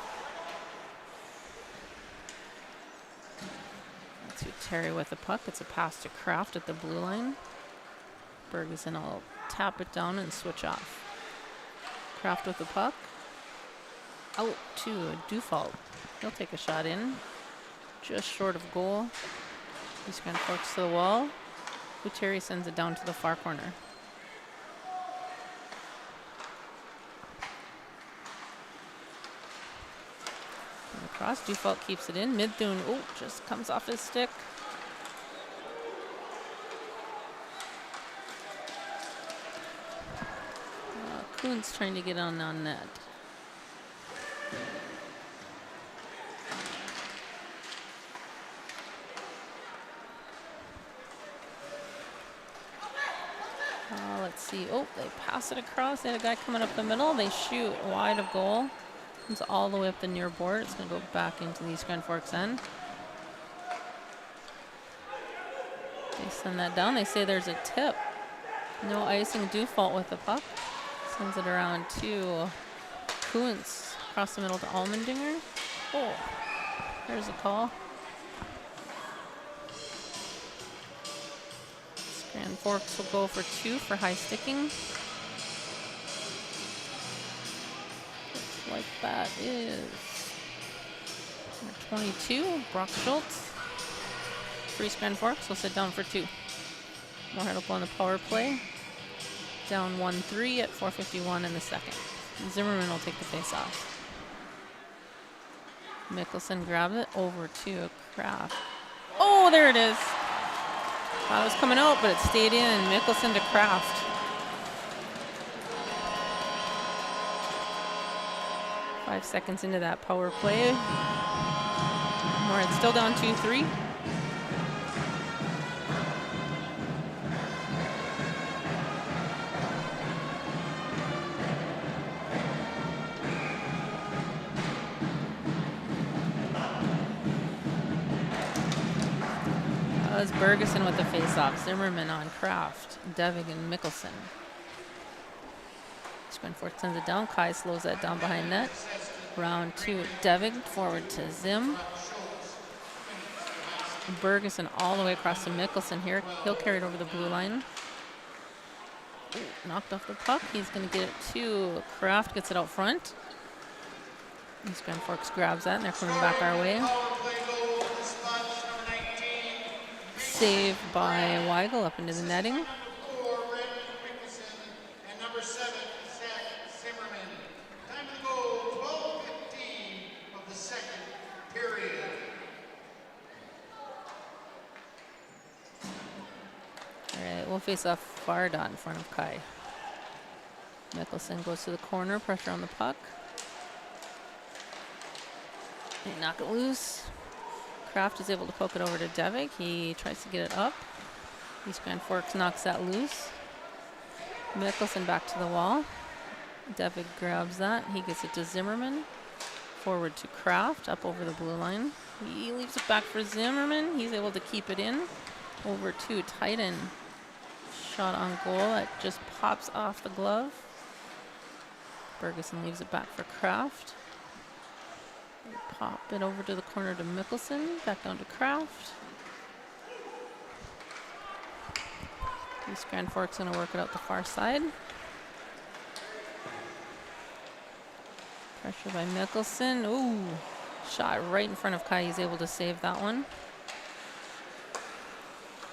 That's Terry with the puck. It's a pass to Kraft at the blue line. Bergeson will tap it down and switch off. Kraft with the puck. Out to Dufault. He'll take a shot in. Just short of goal. East Grand Forks to the wall. Terry sends it down to the far corner. And across, Dufault keeps it in. Midthun, just comes off his stick. Kuhn's trying to get on net. Let's see. They pass it across. They had a guy coming up the middle. They shoot wide of goal. Comes all the way up the near board. It's going to go back into the East Grand Forks end. They send that down. They say there's a tip. No icing. Dufault with the puck. Sends it around to Kuntz. Across the middle to Allmendinger. There's a call. Grand Forks will go for 2 for high sticking. Looks like that is number 22, Brock Schultz. East Grand Forks will sit down for 2. Moorhead will go on the power play. Down 1-3 at 4:51 in the second. Zimmerman will take the face off. Mickelson grabs it over to Kraft. There it is. It was coming out, but it stayed in. Mickelson to Kraft. Five seconds into that power play. Moorhead still down 2-3. That was Bergeson with the face-off. Zimmerman on Kraft. Devig and Mickelson. Grand Forks sends it down. Kai slows that down behind net. Round 2, Devig forward to Zim. Bergeson all the way across to Mickelson here. He'll carry it over the blue line. Knocked off the puck. He's going to get it to Kraft. Gets it out front. East Grand Forks grabs that, and they're coming back our way. Save by Weigel up into the netting. All right, we'll face off Varda in front of Kai. Mickelson goes to the corner, pressure on the puck. They knock it loose. Kraft is able to poke it over to Devig. He tries to get it up. East Grand Forks knocks that loose. Mickelson back to the wall. Devig grabs that. He gets it to Zimmerman. Forward to Kraft, up over the blue line. He leaves it back for Zimmerman. He's able to keep it in. Over to Titan. Shot on goal that just pops off the glove. Bergeson leaves it back for Kraft. Pop it over to the corner to Mickelson. Back down to Kraft. East Grand Forks going to work it out the far side. Pressure by Mickelson. Ooh, shot right in front of Kai. He's able to save that one.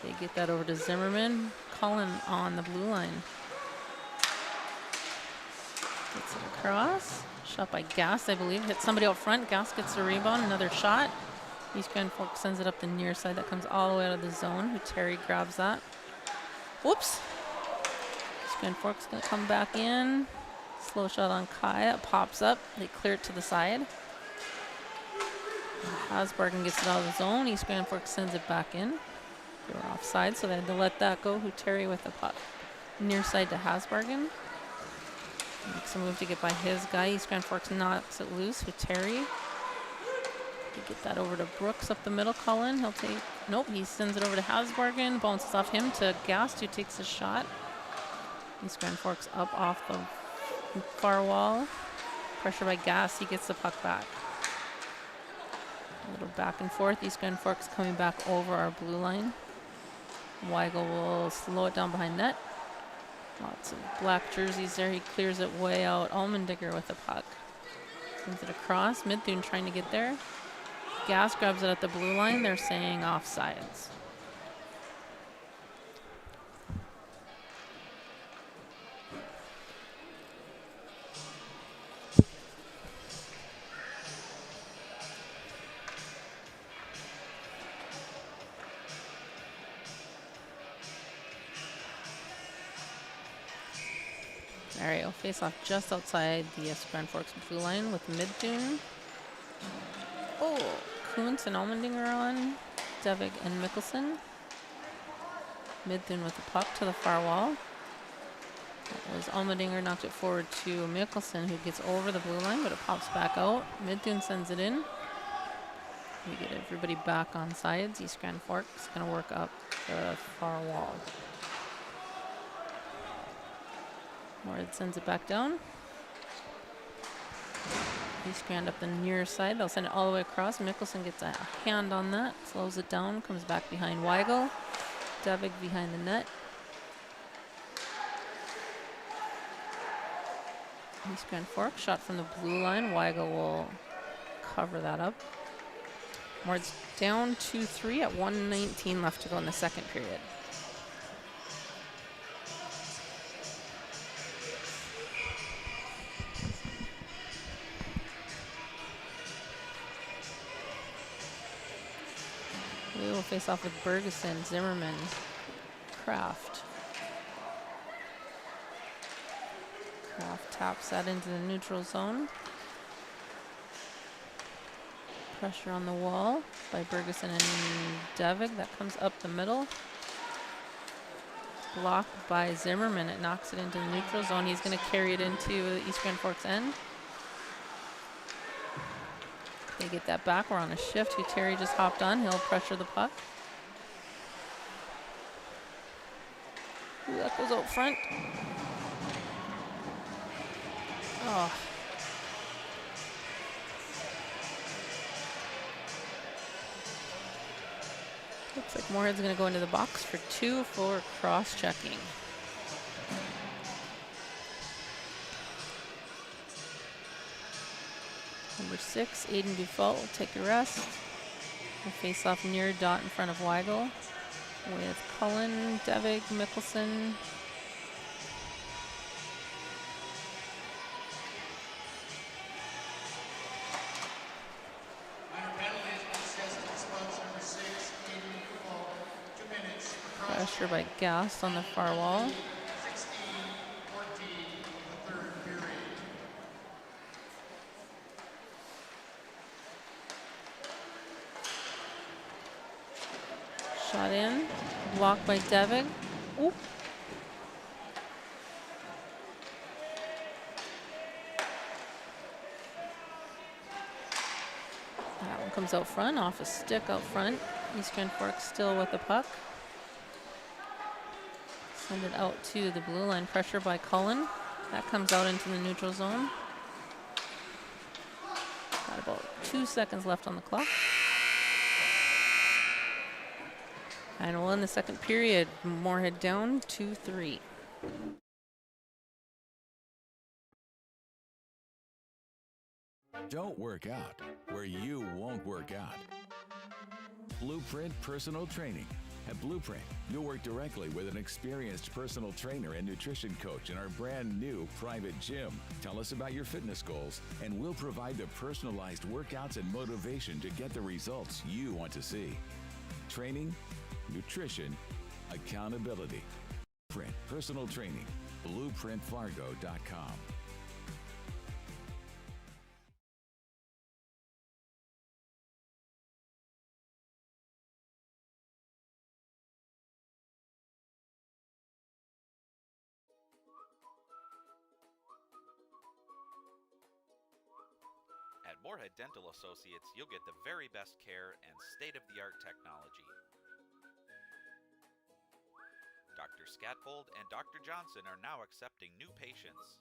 They get that over to Zimmerman. Cullen on the blue line. Gets it across. Shot by Gas, I believe. Hits somebody out front. Gas gets the rebound. Another shot. East Grand Forks sends it up the near side. That comes all the way out of the zone. Terry grabs that. Whoops. East Grand Forks going to come back in. Slow shot on Kai. It pops up. They clear it to the side. Hasbargen gets it out of the zone. East Grand Forks sends it back in. They were offside, so they had to let that go. Terry with the puck. Near side to Hasbargen. Makes a move to get by his guy. East Grand Forks knocks it loose with Terry. They get that over to Brooks up the middle. Cullen, he'll take, nope, he sends it over to Hasbargen. Bounces off him to Gast, who takes a shot. East Grand Forks up off the far wall. Pressure by Gast, he gets the puck back. A little back and forth. East Grand Forks coming back over our blue line. Weigel will slow it down behind net. Lots of black jerseys there. He clears it way out. Allmendinger with the puck. Sends it across. Midthun trying to get there. Gas grabs it at the blue line. They're saying offsides. All right, we'll face off just outside the Grand Forks blue line with Midthun. Oh, Kuntz and Allmendinger on. Devig and Mickelson. Midthun with the puck to the far wall. That was Allmendinger, knocked it forward to Mickelson, who gets over the blue line, but it pops back out. Midthun sends it in. We get everybody back on sides. East Grand Forks going to work up the far wall. Moorhead sends it back down. East Grand up the near side. They'll send it all the way across. Mickelson gets a hand on that. Slows it down. Comes back behind Weigel. Devig behind the net. East Grand Forks shot from the blue line. Weigel will cover that up. Moorhead's down 2-3 at 1:19 left to go in the second period. We will face off with Bergeson, Zimmerman, Kraft. Kraft taps that into the neutral zone. Pressure on the wall by Bergeson and Devig. That comes up the middle. Blocked by Zimmerman. It knocks it into the neutral zone. He's going to carry it into the East Grand Forks end. They get that back. We're on a shift. Terry just hopped on. He'll pressure the puck. Ooh, that goes out front. Oh. Looks like Moorhead's going to go into the box for 2 for cross-checking. Number 6, Aiden Dufault will take a rest. We'll face off near dot in front of Weigel with Cullen, Devig, Mickelson. Pressure by Gast on the far wall. Shot in. Blocked by Devig. Ooh. That one comes out front, off a stick out front. Eastern Fork still with the puck. Send it out to the blue line. Pressure by Cullen. That comes out into the neutral zone. Got about 2 seconds left on the clock. And we'll end the second period. Moorhead down 2-3. Don't work out where you won't work out. Blueprint Personal Training. At Blueprint, you'll work directly with an experienced personal trainer and nutrition coach in our brand new private gym. Tell us about your fitness goals, and we'll provide the personalized workouts and motivation to get the results you want to see. Training, nutrition, accountability. Blueprint Personal Training. BlueprintFargo.com. At Moorhead Dental Associates, you'll get the very best care and state-of-the-art technology. Dr. Scatfold and Dr. Johnson are now accepting new patients.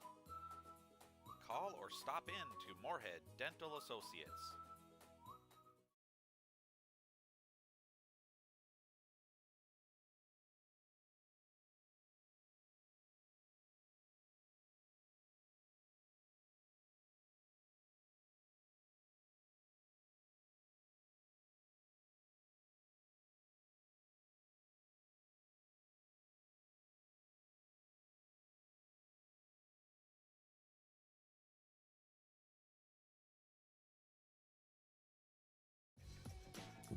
Call or stop in to Moorhead Dental Associates.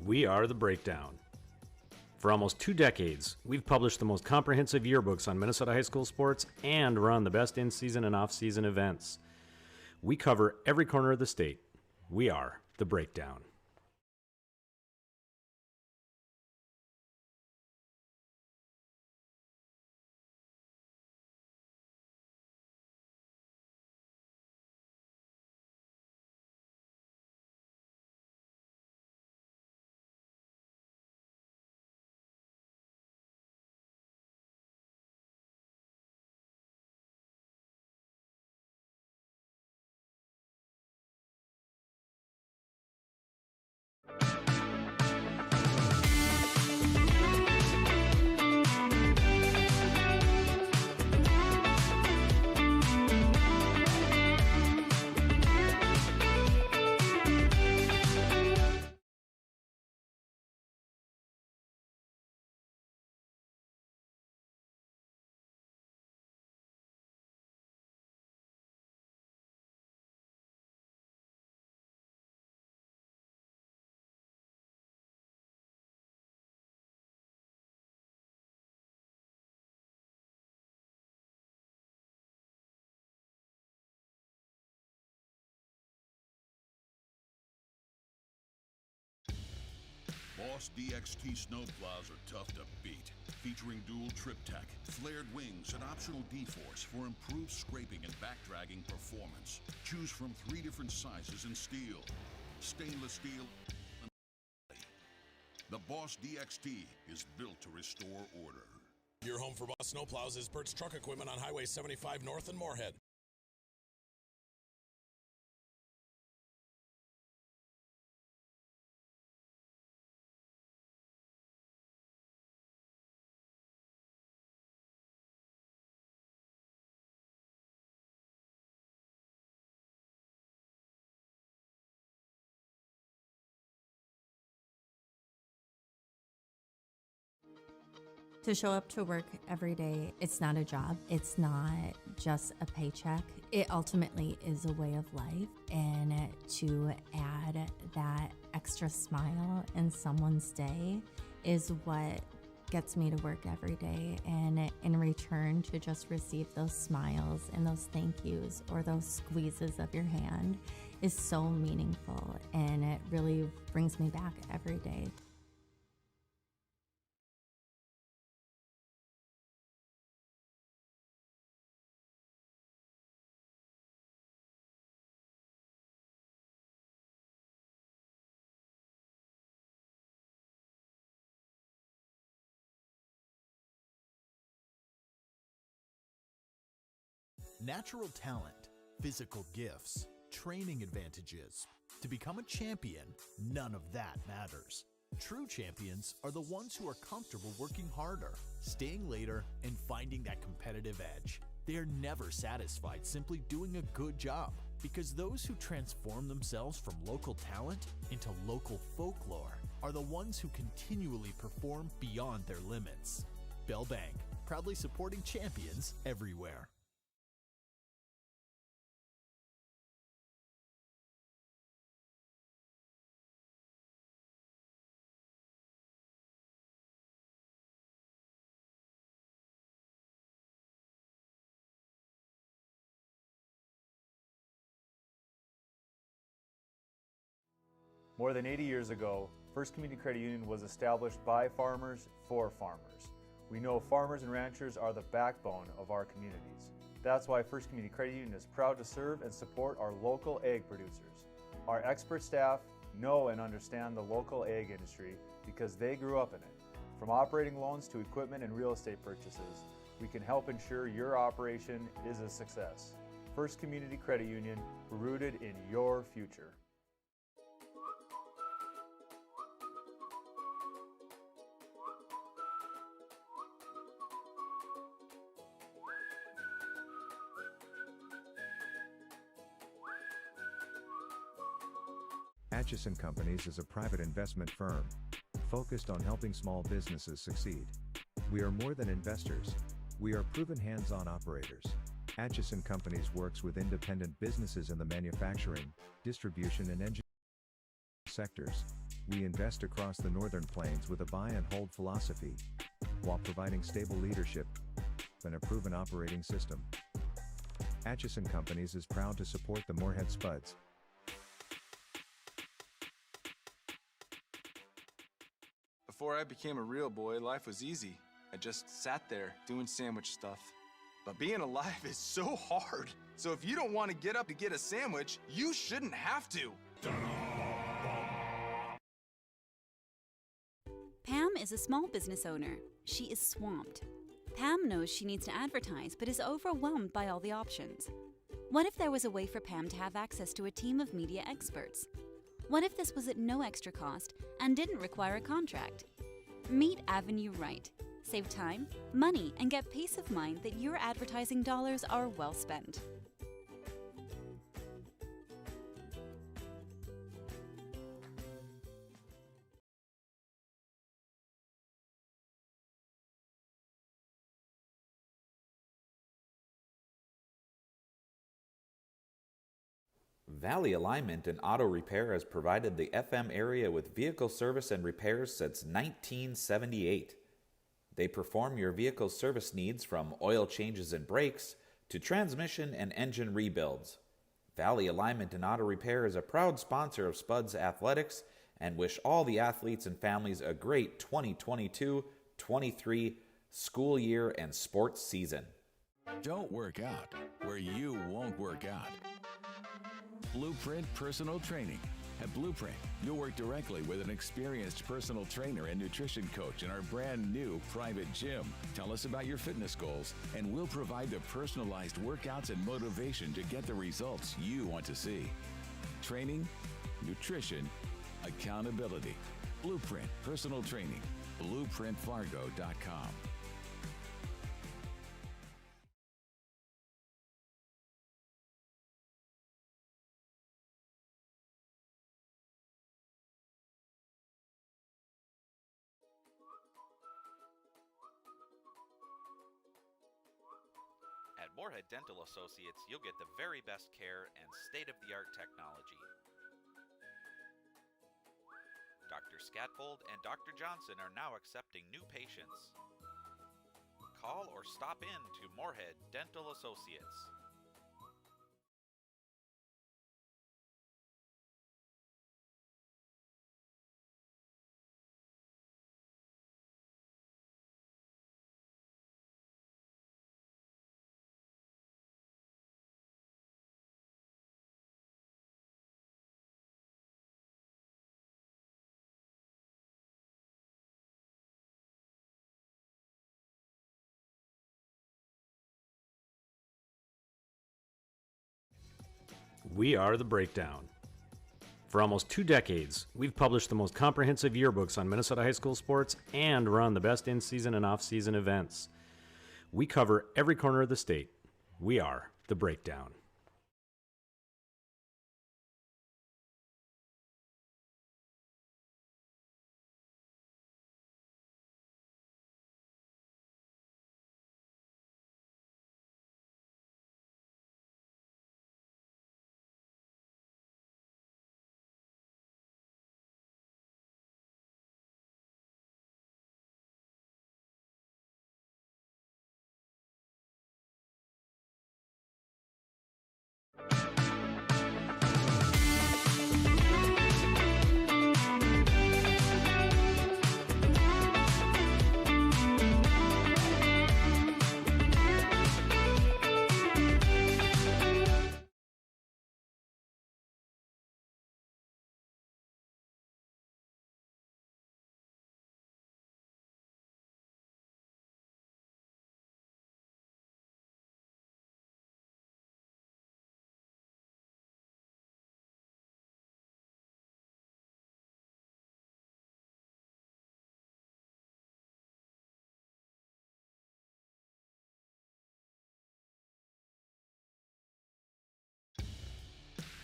We are The Breakdown. For almost 2 decades, we've published the most comprehensive yearbooks on Minnesota high school sports and run the best in-season and off-season events. We cover every corner of the state. We are The Breakdown. Boss DXT snowplows are tough to beat. Featuring dual trip tech, flared wings, and optional D-force for improved scraping and backdragging performance. Choose from 3 different sizes in steel, stainless steel, and the Boss DXT is built to restore order. Your home for Boss snowplows is Bert's Truck Equipment on Highway 75 North in Moorhead. To show up to work every day, it's not a job. It's not just a paycheck. It ultimately is a way of life. And to add that extra smile in someone's day is what gets me to work every day. And in return, to just receive those smiles and those thank yous or those squeezes of your hand is so meaningful. And it really brings me back every day. Natural talent, physical gifts, training advantages. To become a champion, none of that matters. True champions are the ones who are comfortable working harder, staying later, and finding that competitive edge. They are never satisfied simply doing a good job, because those who transform themselves from local talent into local folklore are the ones who continually perform beyond their limits. Bell Bank, proudly supporting champions everywhere. More than 80 years ago, First Community Credit Union was established by farmers for farmers. We know farmers and ranchers are the backbone of our communities. That's why First Community Credit Union is proud to serve and support our local ag producers. Our expert staff know and understand the local ag industry because they grew up in it. From operating loans to equipment and real estate purchases, we can help ensure your operation is a success. First Community Credit Union, rooted in your future. Atchison Companies is a private investment firm focused on helping small businesses succeed. We are more than investors. We are proven hands-on operators. Atchison Companies works with independent businesses in the manufacturing, distribution and engineering sectors. We invest across the Northern Plains with a buy and hold philosophy, while providing stable leadership and a proven operating system. Atchison Companies is proud to support the Moorhead Spuds. Before I became a real boy, life was easy. I just sat there doing sandwich stuff. But being alive is so hard. So if you don't want to get up to get a sandwich, you shouldn't have to. Pam is a small business owner. She is swamped. Pam knows she needs to advertise, but is overwhelmed by all the options. What if there was a way for Pam to have access to a team of media experts? What if this was at no extra cost and didn't require a contract? Meet Avenue Right. Save time, money, and get peace of mind that your advertising dollars are well spent. Valley Alignment and Auto Repair has provided the FM area with vehicle service and repairs since 1978. They perform your vehicle service needs from oil changes and brakes to transmission and engine rebuilds. Valley Alignment and Auto Repair is a proud sponsor of Spuds Athletics and wish all the athletes and families a great 2022-23 school year and sports season. Don't work out where you won't work out. Blueprint Personal Training. At Blueprint, you'll work directly with an experienced personal trainer and nutrition coach in our brand new private gym. Tell us about your fitness goals, and we'll provide the personalized workouts and motivation to get the results you want to see. Training, nutrition, accountability. Blueprint Personal Training. BlueprintFargo.com. At Moorhead Dental Associates, you'll get the very best care and state-of-the-art technology. Dr. Scatfold and Dr. Johnson are now accepting new patients. Call or stop in to Moorhead Dental Associates. We are The Breakdown. For almost 2 decades, we've published the most comprehensive yearbooks on Minnesota high school sports and run the best in-season and off-season events. We cover every corner of the state. We are The Breakdown.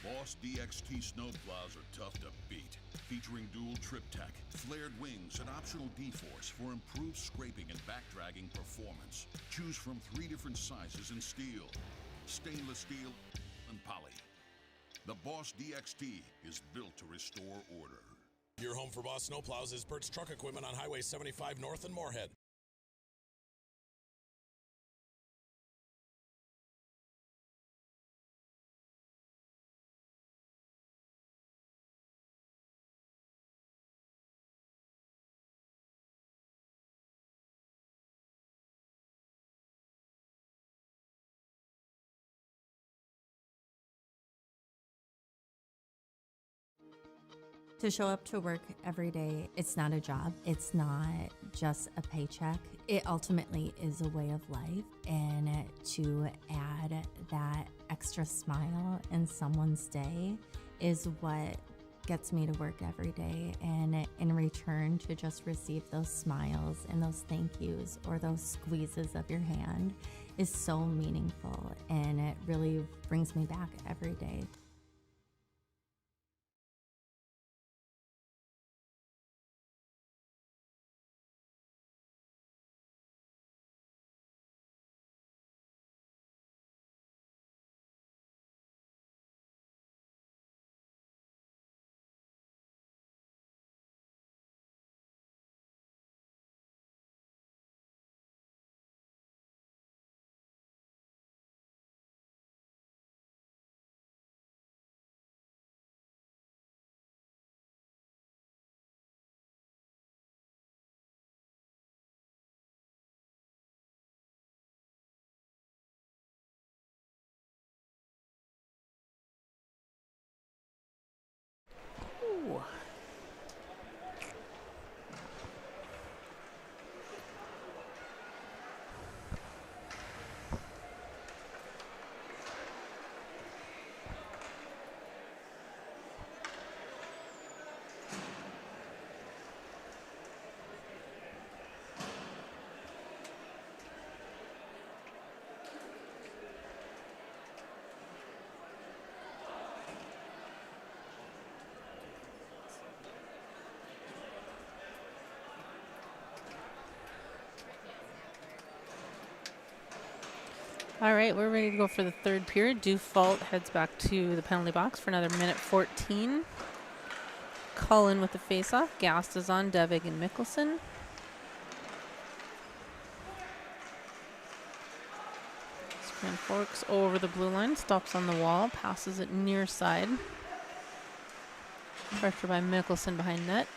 Boss DXT snowplows are tough to beat. Featuring dual trip tech, flared wings, and optional D-force for improved scraping and backdragging performance. Choose from 3 different sizes in steel, stainless steel, and poly. The Boss DXT is built to restore order. Your home for Boss snowplows is Bert's Truck Equipment on Highway 75 North in Moorhead. To show up to work every day, it's not a job. It's not just a paycheck. It ultimately is a way of life. And to add that extra smile in someone's day is what gets me to work every day. And in return, to just receive those smiles and those thank yous or those squeezes of your hand is so meaningful. And it really brings me back every day. Ooh. All right, we're ready to go for the third period. Default heads back to the penalty box for another minute 14. Cullen with the face-off. Gast is on Devig and Mickelson. Screen forks over the blue line, stops on the wall, passes it near side. Pressure by Mickelson behind net.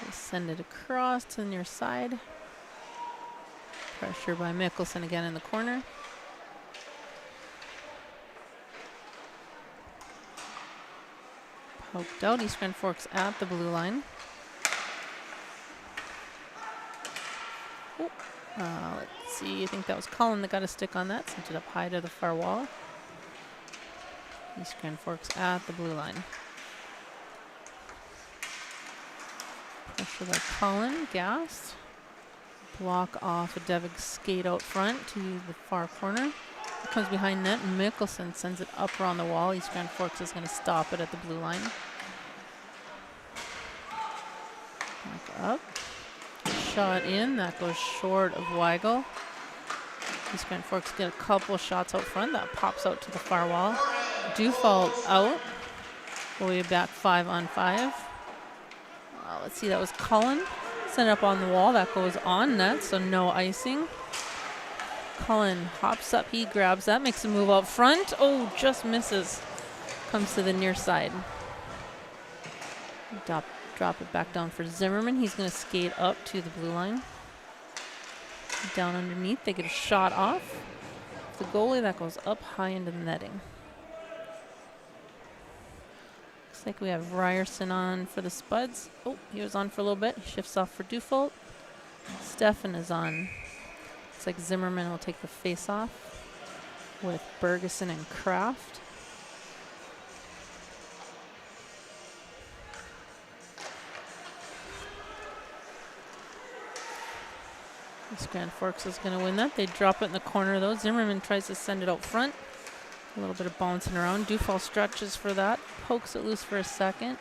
They send it across to the near side. Pressure by Mickelson again in the corner. Poked out. Eastgren forks at the blue line. Let's see. I think that was Cullen that got a stick on that. Sent it up high to the far wall. East Grand Forks at the blue line. Pressure by Cullen, gassed. Block off a Devig skate out front to the far corner. It comes behind net. Mickelson sends it up around the wall. East Grand Forks is going to stop it at the blue line. Back up. Shot in. That goes short of Weigel. East Grand Forks get a couple shots out front. That pops out to the far wall. Dufault out. Way back 5-on-5. Let's see, that was Cullen. Sent it up on the wall. That goes on net, so no icing. Cullen hops up. He grabs that, makes a move out front. Oh, just misses. Comes to the near side. Drop it back down for Zimmerman. He's going to skate up to the blue line. Down underneath. They get a shot off. The goalie, that goes up high into the netting. Looks like we have Ryerson on for the Spuds. Oh, he was on for a little bit. He shifts off for Dufault. Stefan is on. Looks like Zimmerman will take the face-off with Bergeson and Kraft. East Grand Forks is going to win that. They drop it in the corner, though. Zimmerman tries to send it out front. A little bit of bouncing around. Dufault stretches for that. Pokes it loose for a second.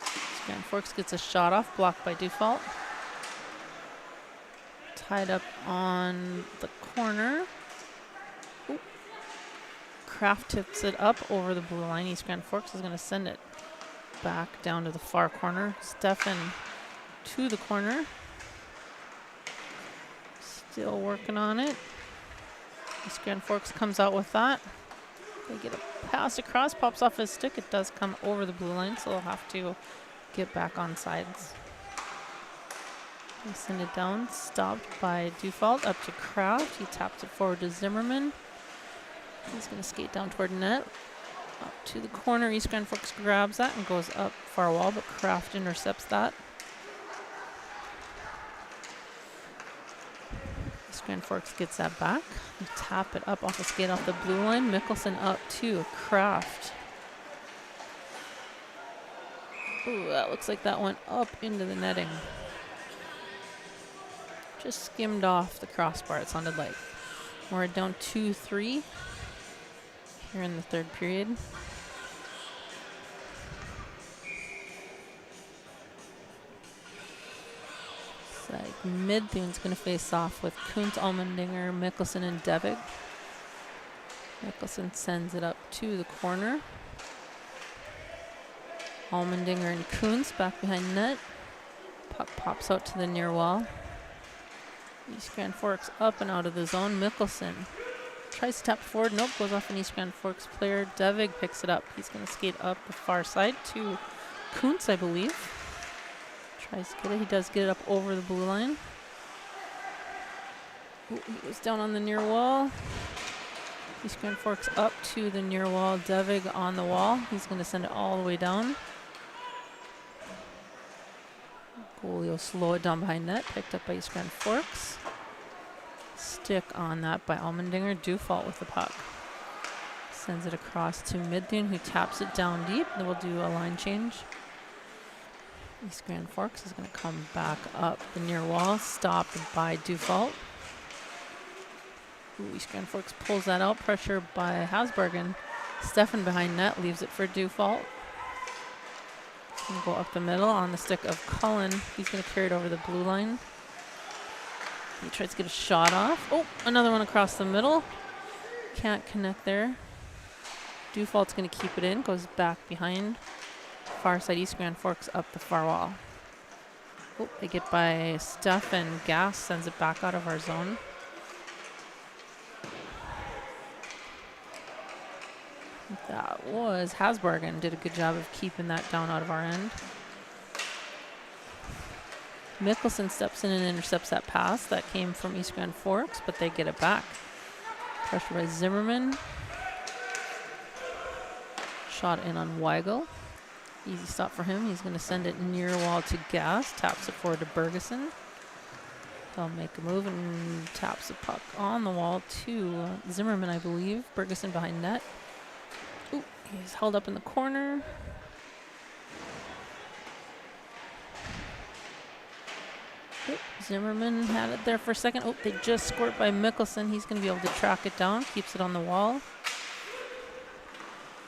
East Grand Forks gets a shot off, blocked by Dufault. Tied up on the corner. Ooh. Kraft tips it up over the blue line. East Grand Forks is going to send it back down to the far corner. Stefan to the corner. Still working on it. East Grand Forks comes out with that. They get a pass across, pops off his stick. It does come over the blue line, so they'll have to get back on sides. They send it down, stopped by Dufault, up to Kraft. He taps it forward to Zimmerman. He's going to skate down toward net. Up to the corner, East Grand Forks grabs that and goes up far wall, but Kraft intercepts that. East Grand Forks gets that back. They tap it up off the skate off the blue line. Mickelson up to Kraft. Ooh, that looks like that went up into the netting. Just skimmed off the crossbar, it sounded like. We're down 2-3 here in the third period. Like Midthune's going to face off with Kuntz, Allmendinger, Mickelson, and Devig. Mickelson sends it up to the corner. Allmendinger and Kuntz back behind net. Puck pops out to the near wall. East Grand Forks up and out of the zone. Mickelson tries to tap forward. Nope, goes off an East Grand Forks player. Devig picks it up. He's going to skate up the far side to Kuntz, I believe. Tries to get it. He does get it up over the blue line. Ooh, he goes down on the near wall. East Grand Forks up to the near wall. Devig on the wall. He's going to send it all the way down. Goalie will slow it down behind net. Picked up by East Grand Forks. Stick on that by Allmendinger. Dufault with the puck. Sends it across to Midthune, who taps it down deep. Then we'll do a line change. East Grand Forks is going to come back up the near wall, stopped by Dufault. Ooh, East Grand Forks pulls that out, pressure by Hasbergen. Stefan behind net leaves it for Dufault. Going to go up the middle on the stick of Cullen. He's going to carry it over the blue line. He tries to get a shot off. Oh, another one across the middle. Can't connect there. Dufault's going to keep it in, goes back behind. Far side, East Grand Forks up the far wall. Oh, they get by Stefan. Gas sends it back out of our zone. That was Hasbergen. Did a good job of keeping that down out of our end. Mickelson steps in and intercepts that pass. That came from East Grand Forks, but they get it back. Pressure by Zimmerman. Shot in on Weigel. Easy stop for him. He's going to send it near wall to Gas. Taps it forward to Bergeson. They'll make a move and taps the puck on the wall to Zimmerman, I believe. Bergeson behind net. Ooh, He's held up in the corner. Oh, Zimmerman had it there for a second. Oh, they just scored by Mickelson. He's going to be able to track it down. Keeps it on the wall.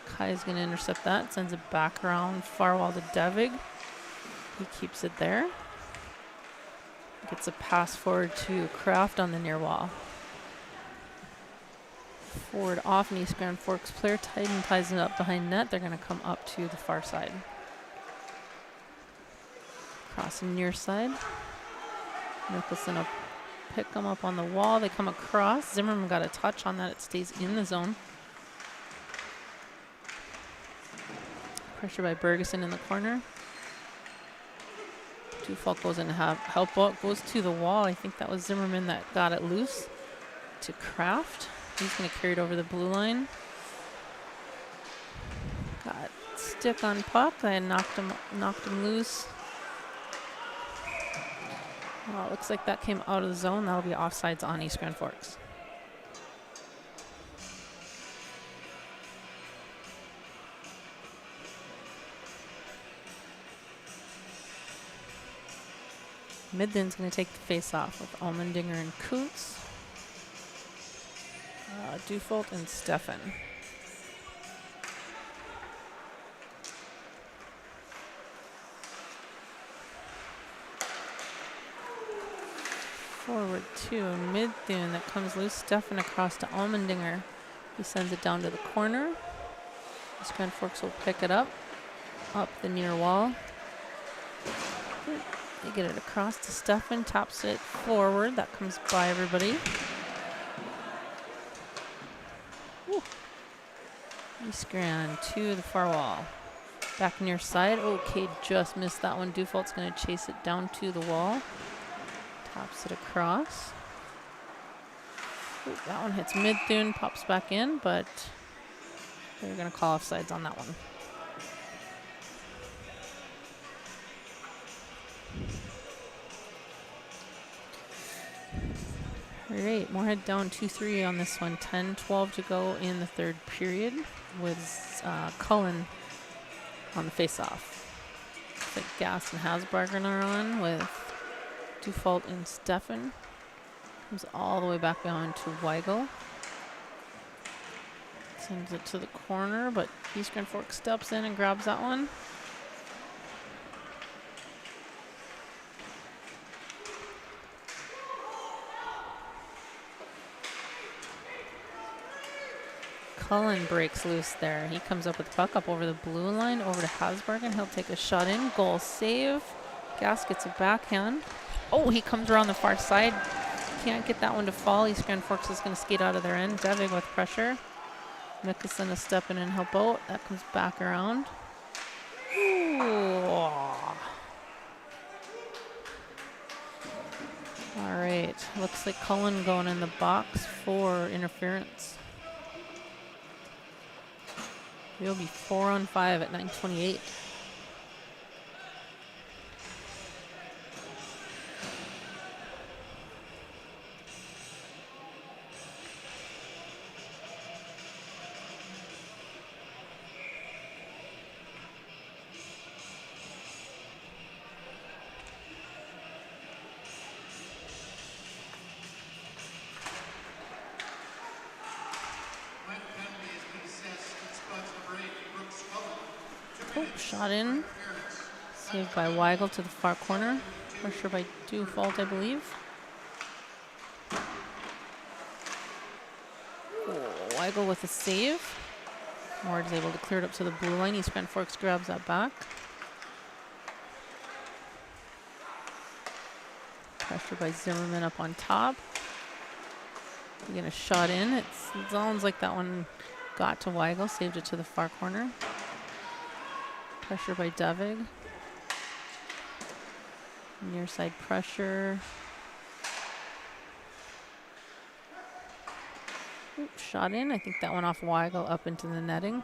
Kai's going to intercept that. Sends it back around far wall to Devig. He keeps it there. Gets a pass forward to Kraft on the near wall. Forward off, and East Grand Forks player. Titan ties it up behind net. They're going to come up to the far side. Crossing near side. Nicholson will pick them up on the wall. They come across. Zimmerman got a touch on that. It stays in the zone. Pressure by Bergeson in the corner. Dufault goes in to have help out. Goes to the wall. I think that was Zimmerman that got it loose to Kraft. He's going to carry it over the blue line. Got stick on puck. I knocked him loose. Well, it looks like that came out of the zone. That'll be offsides on East Grand Forks. Midland's going to take the face off with Allmendinger and Kuntz. Dufault and Steffen. Forward to Mid-Thune that comes loose. Steffen across to Allmendinger. He sends it down to the corner. East Grand Forks will pick it up the near wall. They get it across to Steffen, taps it forward. That comes by everybody. Woo. East Grand to the far wall. Back near side. Okay, just missed that one. Dufault's going to chase it down to the wall. Taps it across. Ooh, that one hits Mid-Thune, pops back in, but they're going to call offsides on that one. All right, Moorhead down 2-3 on this one. 10-12 to go in the third period with Cullen on the face-off. Looks like Gass and Hasbargen are on with Dufault and Steffen. Comes all the way back behind to Weigel. Sends it to the corner, but East Grand Forks steps in and grabs that one. Cullen breaks loose there. He comes up with the puck up over the blue line, over to Hasbargen. He'll take a shot in. Goal save. Gass gets a backhand. Oh, he comes around the far side. Can't get that one to fall. East Grand Forks is going to skate out of their end. Devig with pressure. Mickelson is stepping in and help out. That comes back around. Ooh. All right. Looks like Cullen going in the box for interference. We'll be 4-on-5 at 9:28. Oh, shot in. Saved by Weigel to the far corner. Pressure by Dufault, I believe. Oh, Weigel with a save. Moore is able to clear it up to the blue line. East Grand Forks grabs that back. Pressure by Zimmerman up on top. We're going to shot in. It sounds like that one got to Weigel. Saved it to the far corner. Pressure by Devig. Near side pressure. Ooh, shot in. I think that went off Weigel up into the netting.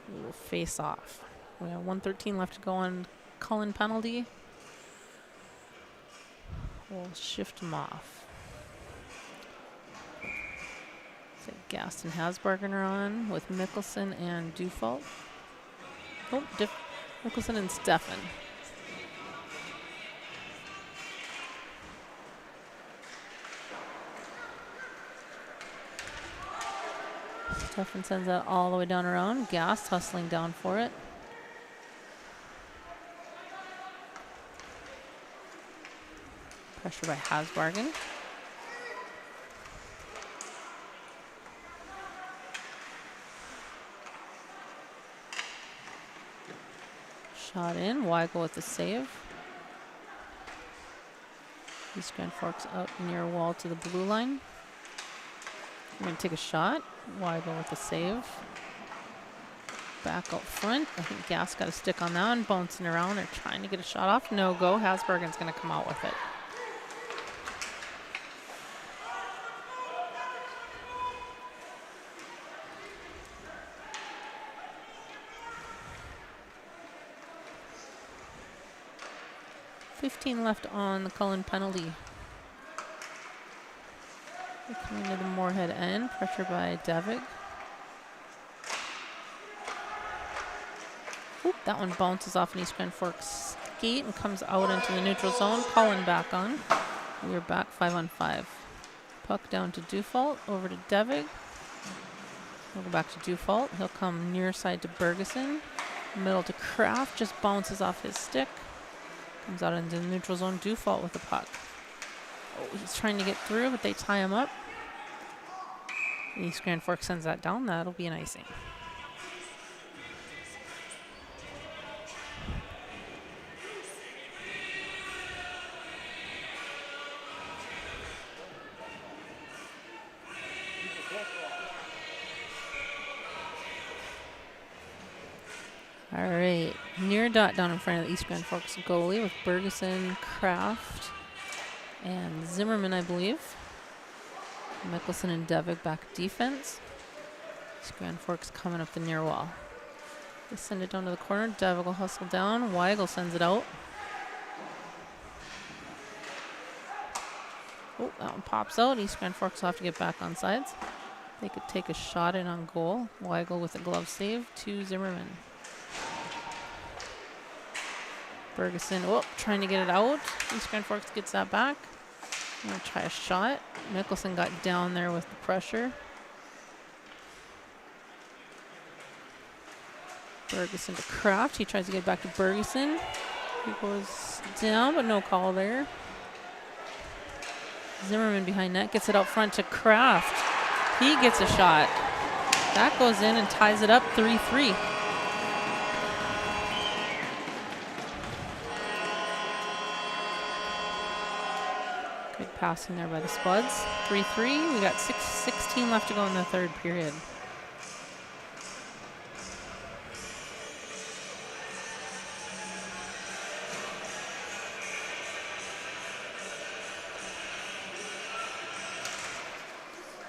Ooh, face off. We have 1:13 left to go on Cullen penalty. We'll shift him off. So Gaston Hasbargen are on with Mickelson and Dufault. Oh, Mickelson and Stefan. Stefan sends that all the way down around. Gast hustling down for it. Pressure by Hasbargen. Shot in. Weigel with the save. East Grand Forks up near wall to the blue line. We're going to take a shot. Weigel with the save. Back out front. I think Gas got a stick on that one. Bouncing around. They're trying to get a shot off. No go. Hasbargen's going to come out with it. .15 left on the Cullen penalty. We're coming to the Moorhead end. Pressure by Devig. Oop, that one bounces off an East Grand Forks skate and comes out into the neutral zone. Cullen back on. We're back 5-on-5. Puck down to Dufault. Over to Devig. We'll go back to Dufault. He'll come near side to Bergeson. Middle to Kraft. Just bounces off his stick. Comes out into the neutral zone. Dufault with the puck. Oh, he's trying to get through, but they tie him up. East Grand Forks sends that down. That'll be an icing. All right, near dot down in front of the East Grand Forks goalie with Bergeson, Kraft, and Zimmerman, I believe. Mickelson and Devig back defense. East Grand Forks coming up the near wall. They send it down to the corner. Devig will hustle down. Weigel sends it out. Oh, that one pops out. East Grand Forks will have to get back on sides. They could take a shot in on goal. Weigel with a glove save to Zimmerman. Bergeson, oh, trying to get it out. East Grand Forks gets that back. I'm going to try a shot. Mickelson got down there with the pressure. Bergeson to Kraft. He tries to get back to Bergeson. He goes down, but no call there. Zimmerman behind net gets it out front to Kraft. He gets a shot. That goes in and ties it up 3-3. Good passing there by the Spuds. 3-3. We got 16 left to go in the third period.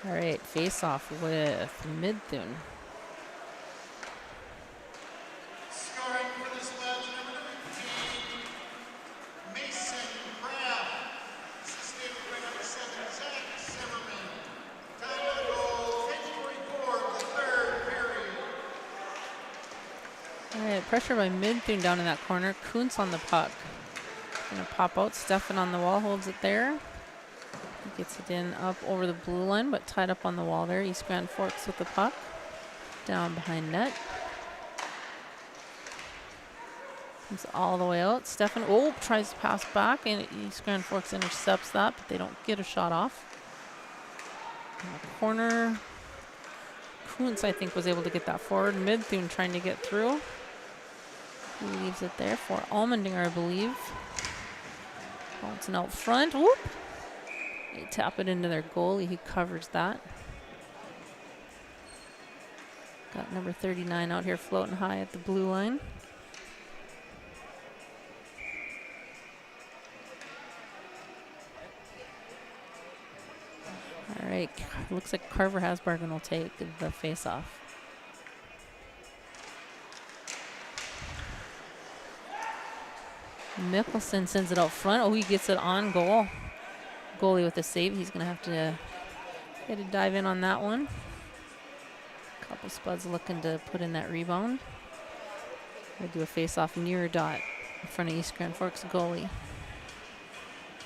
All right, face off with Midthun. Scoring for the Spuds, number 15, Mason Kraft. Assisted by number 7, Zach Zimmerman. Time of the goal, 10:44 of the third period. All right, pressure by Midthun down in that corner. Kuntz on the puck. Gonna pop out. Stefan on the wall, holds it there. He gets it in up over the blue line, but tied up on the wall there. East Grand Forks with the puck. Down behind net. Comes all the way out. Stefan, oh, tries to pass back, and East Grand Forks intercepts that, but they don't get a shot off. In the corner. Kuntz, I think, was able to get that forward. Midthun trying to get through. He leaves it there for Almendinger, I believe. Bouncing out front. Whoop! They tap it into their goalie. He covers that. Got number 39 out here floating high at the blue line. All right, looks like Carver Hasbargen will take the face-off. Mickelson sends it out front. Oh, he gets it on goal. Goalie with a save. He's going to have to Had to dive in on that one. Couple Spuds looking to put in that rebound. We'll do a face-off near dot in front of East Grand Forks goalie.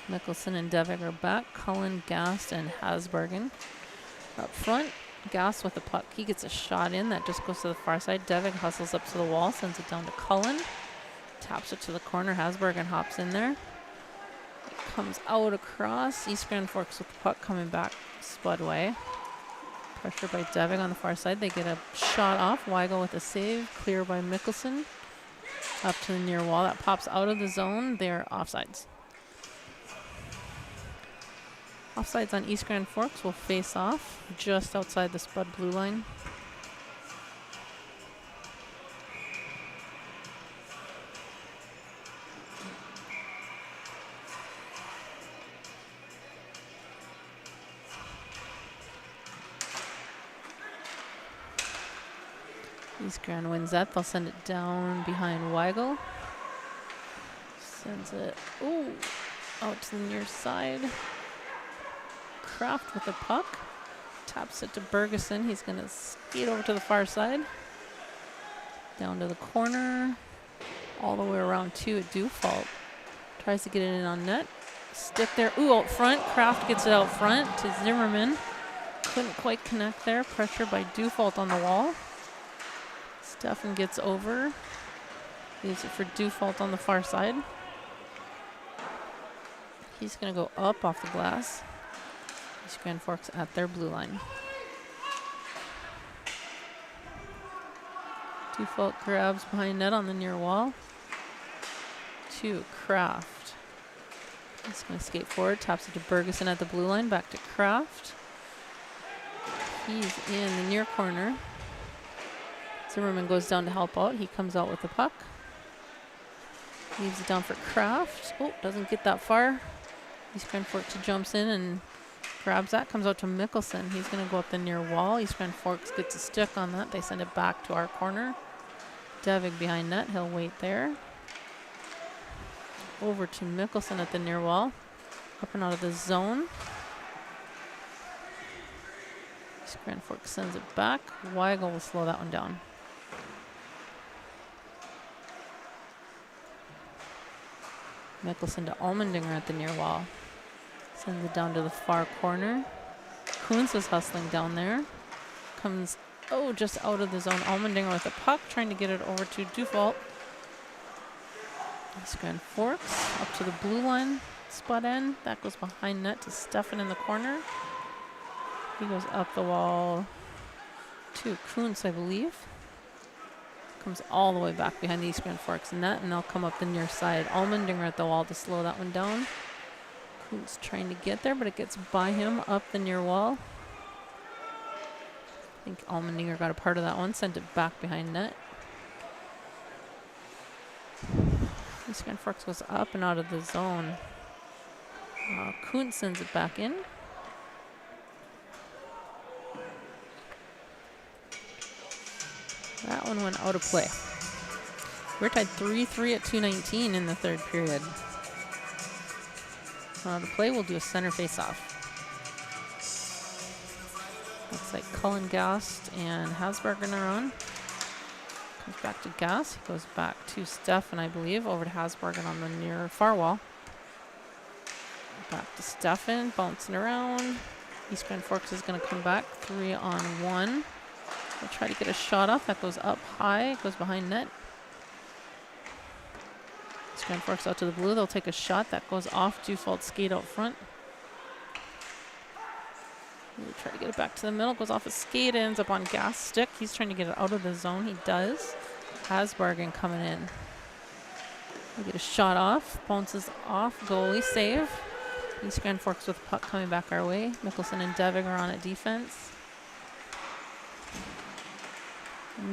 Mickelson and Devig are back. Cullen, Gast, and Hasbergen up front. Gast with the puck. He gets a shot in that just goes to the far side. Devig hustles up to the wall, sends it down to Cullen. Taps it to the corner. Hasbergen hops in there. It comes out across. East Grand Forks with the puck coming back Spud way. Pressure by Devig on the far side. They get a shot off. Weigel with a save. Clear by Mickelson. Up to the near wall. That pops out of the zone. They're offsides. Offsides on East Grand Forks will face off just outside the Spud blue line. East Grand wins that. They'll send it down behind Weigel. Sends it out to the near side. Kraft with the puck. Taps it to Bergeson. He's going to skate over to the far side. Down to the corner. All the way around to a Dufault. Tries to get it in on net. Stick there. Out front. Kraft gets it out front to Zimmerman. Couldn't quite connect there. Pressure by Dufault on the wall. Steffen gets over. Leaves it for Dufault on the far side. He's going to go up off the glass. East Grand Forks at their blue line. Dufault grabs behind net on the near wall. To Kraft. He's going to skate forward. Taps it to Bergeson at the blue line. Back to Kraft. He's in the near corner. Zimmerman goes down to help out. He comes out with the puck. Leaves it down for Kraft. Doesn't get that far. East Grand Forks jumps in and grabs that. Comes out to Mickelson. He's going to go up the near wall. East Grand Forks gets a stick on that. They send it back to our corner. Devig behind net. He'll wait there. Over to Mickelson at the near wall. Up and out of the zone. East Grand Forks sends it back. Weigel will slow that one down. Mickelson to Allmendinger at the near wall. Sends it down to the far corner. Kuntz is hustling down there. Comes, just out of the zone. Allmendinger with the puck, trying to get it over to Dufault. East Grand Forks up to the blue line. Spot end. That goes behind net to Steffen in the corner. He goes up the wall to Kuntz, I believe. Comes all the way back behind the East Grand Forks net, and they'll come up the near side. Allmendinger at the wall to slow that one down. Kuntz trying to get there, but it gets by him up the near wall. I think Allmendinger got a part of that one, sent it back behind net. East Grand Forks goes up and out of the zone. Kuntz sends it back in. That one went out of play. We're tied 3-3 at 2:19 in the third period. The play will do a center face-off. Looks like Cullen, Gast, and Hasbergen are on. Comes back to Gast. He goes back to Steffen, I believe, over to Hasbergen on the near far wall. Back to Steffen, bouncing around. East Grand Forks is going to come back 3-on-1. They'll try to get a shot off. That goes up high. It goes behind net. East Grand Forks out to the blue. They'll take a shot. That goes off. Dufault skate out front. We'll try to get it back to the middle. Goes off a skate. Ends up on Gas stick. He's trying to get it out of the zone. He does. Hasbergen coming in. We get a shot off. Bounces off. Goalie save. East Grand Forks with the puck coming back our way. Mickelson and Devig are on at defense.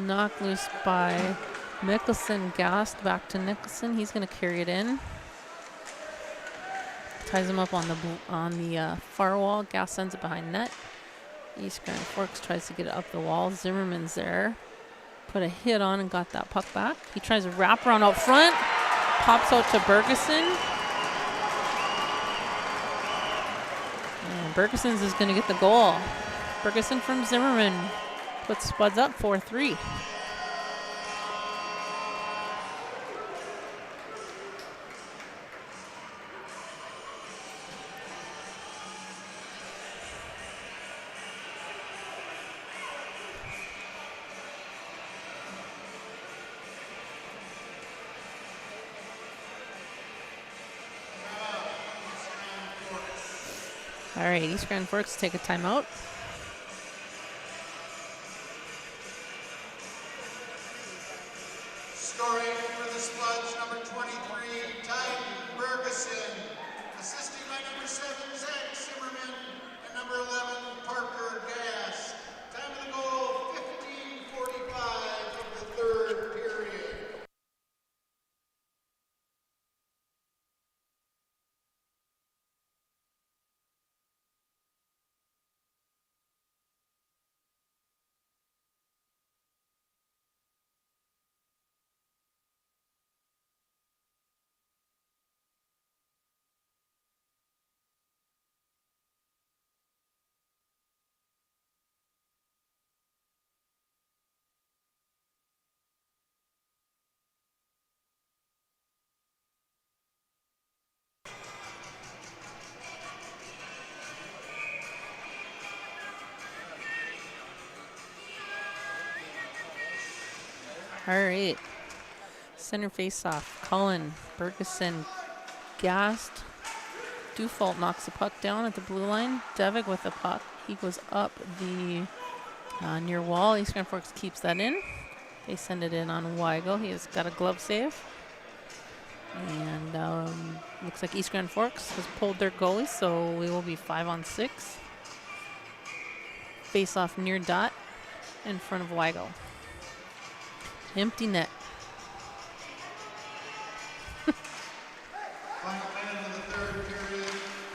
Knocked loose by Mickelson. Gast back to Nicholson. He's going to carry it in. Ties him up on the far wall. Gast sends it behind net. East Grand Forks tries to get it up the wall. Zimmerman's there. Put a hit on and got that puck back. He tries to wrap around out front. Pops out to Bergeson. And Bergeson's is going to get the goal. Bergeson from Zimmerman puts Spuds up 4-3. All right, East Grand Forks take a timeout. Scoring for the Spuds, number 23, Tyden Bergeson. Assisting by number 7, Zach Zimmerman, and number 11, Parker Gass. Time of the goal, 15:45 of the third period. All right. Center face-off. Cullen, Bergeson, gassed. Dufault knocks the puck down at the blue line. Devig with the puck. He goes up the near wall. East Grand Forks keeps that in. They send it in on Weigel. He has got a glove save. And looks like East Grand Forks has pulled their goalie, so we will be 5-on-6. Face-off near dot in front of Weigel. Empty net.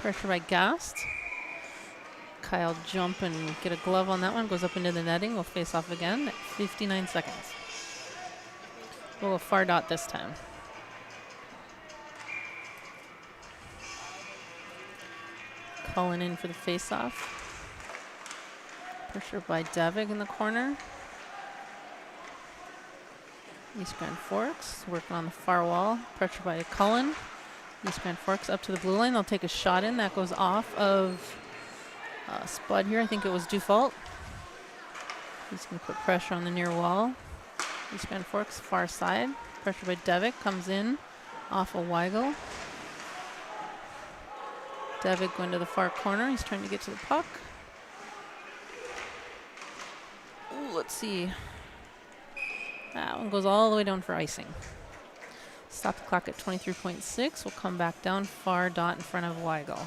Pressure by Gast. Kyle jump and get a glove on that one. Goes up into the netting. We'll face off again at 59 seconds. We'll go far dot this time. Cullen in for the face-off. Pressure by Devig in the corner. East Grand Forks working on the far wall. Pressure by Cullen. East Grand Forks up to the blue line. They'll take a shot in. That goes off of Spud here. I think it was Dufault. He's going to put pressure on the near wall. East Grand Forks far side. Pressure by Devik comes in off of Weigel. Devik going to the far corner. He's trying to get to the puck. Ooh, let's see. That one goes all the way down for icing. Stop the clock at 23.6. We'll come back down far dot in front of Weigel.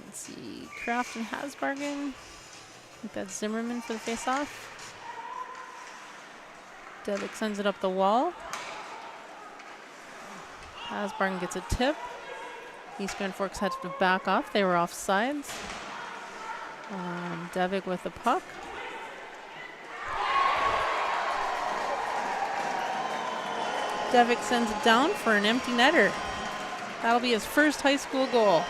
Let's see. Kraft and Hasbargen. I think that's Zimmerman for the face-off. Devik sends it up the wall. Hasbargen gets a tip. East Grand Forks had to back off. They were off sides. Devik with the puck. Devik sends it down for an empty netter. That'll be his first high school goal.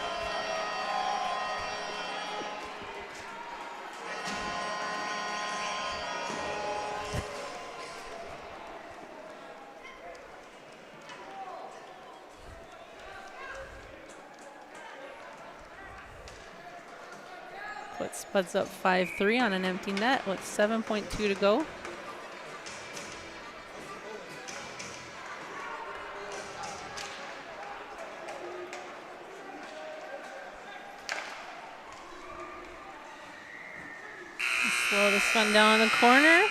Spuds up 5-3 on an empty net with 7.2 to go. Slow this one down in the corner.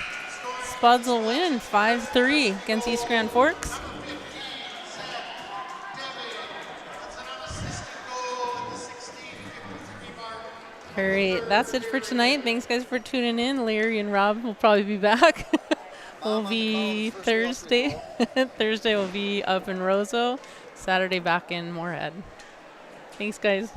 Spuds will win 5-3 against East Grand Forks. All right, that's it for tonight. Thanks, guys, for tuning in. Larry and Rob will probably be back. Will be Thursday. Thursday will be up in Roseau. Saturday back in Moorhead. Thanks, guys.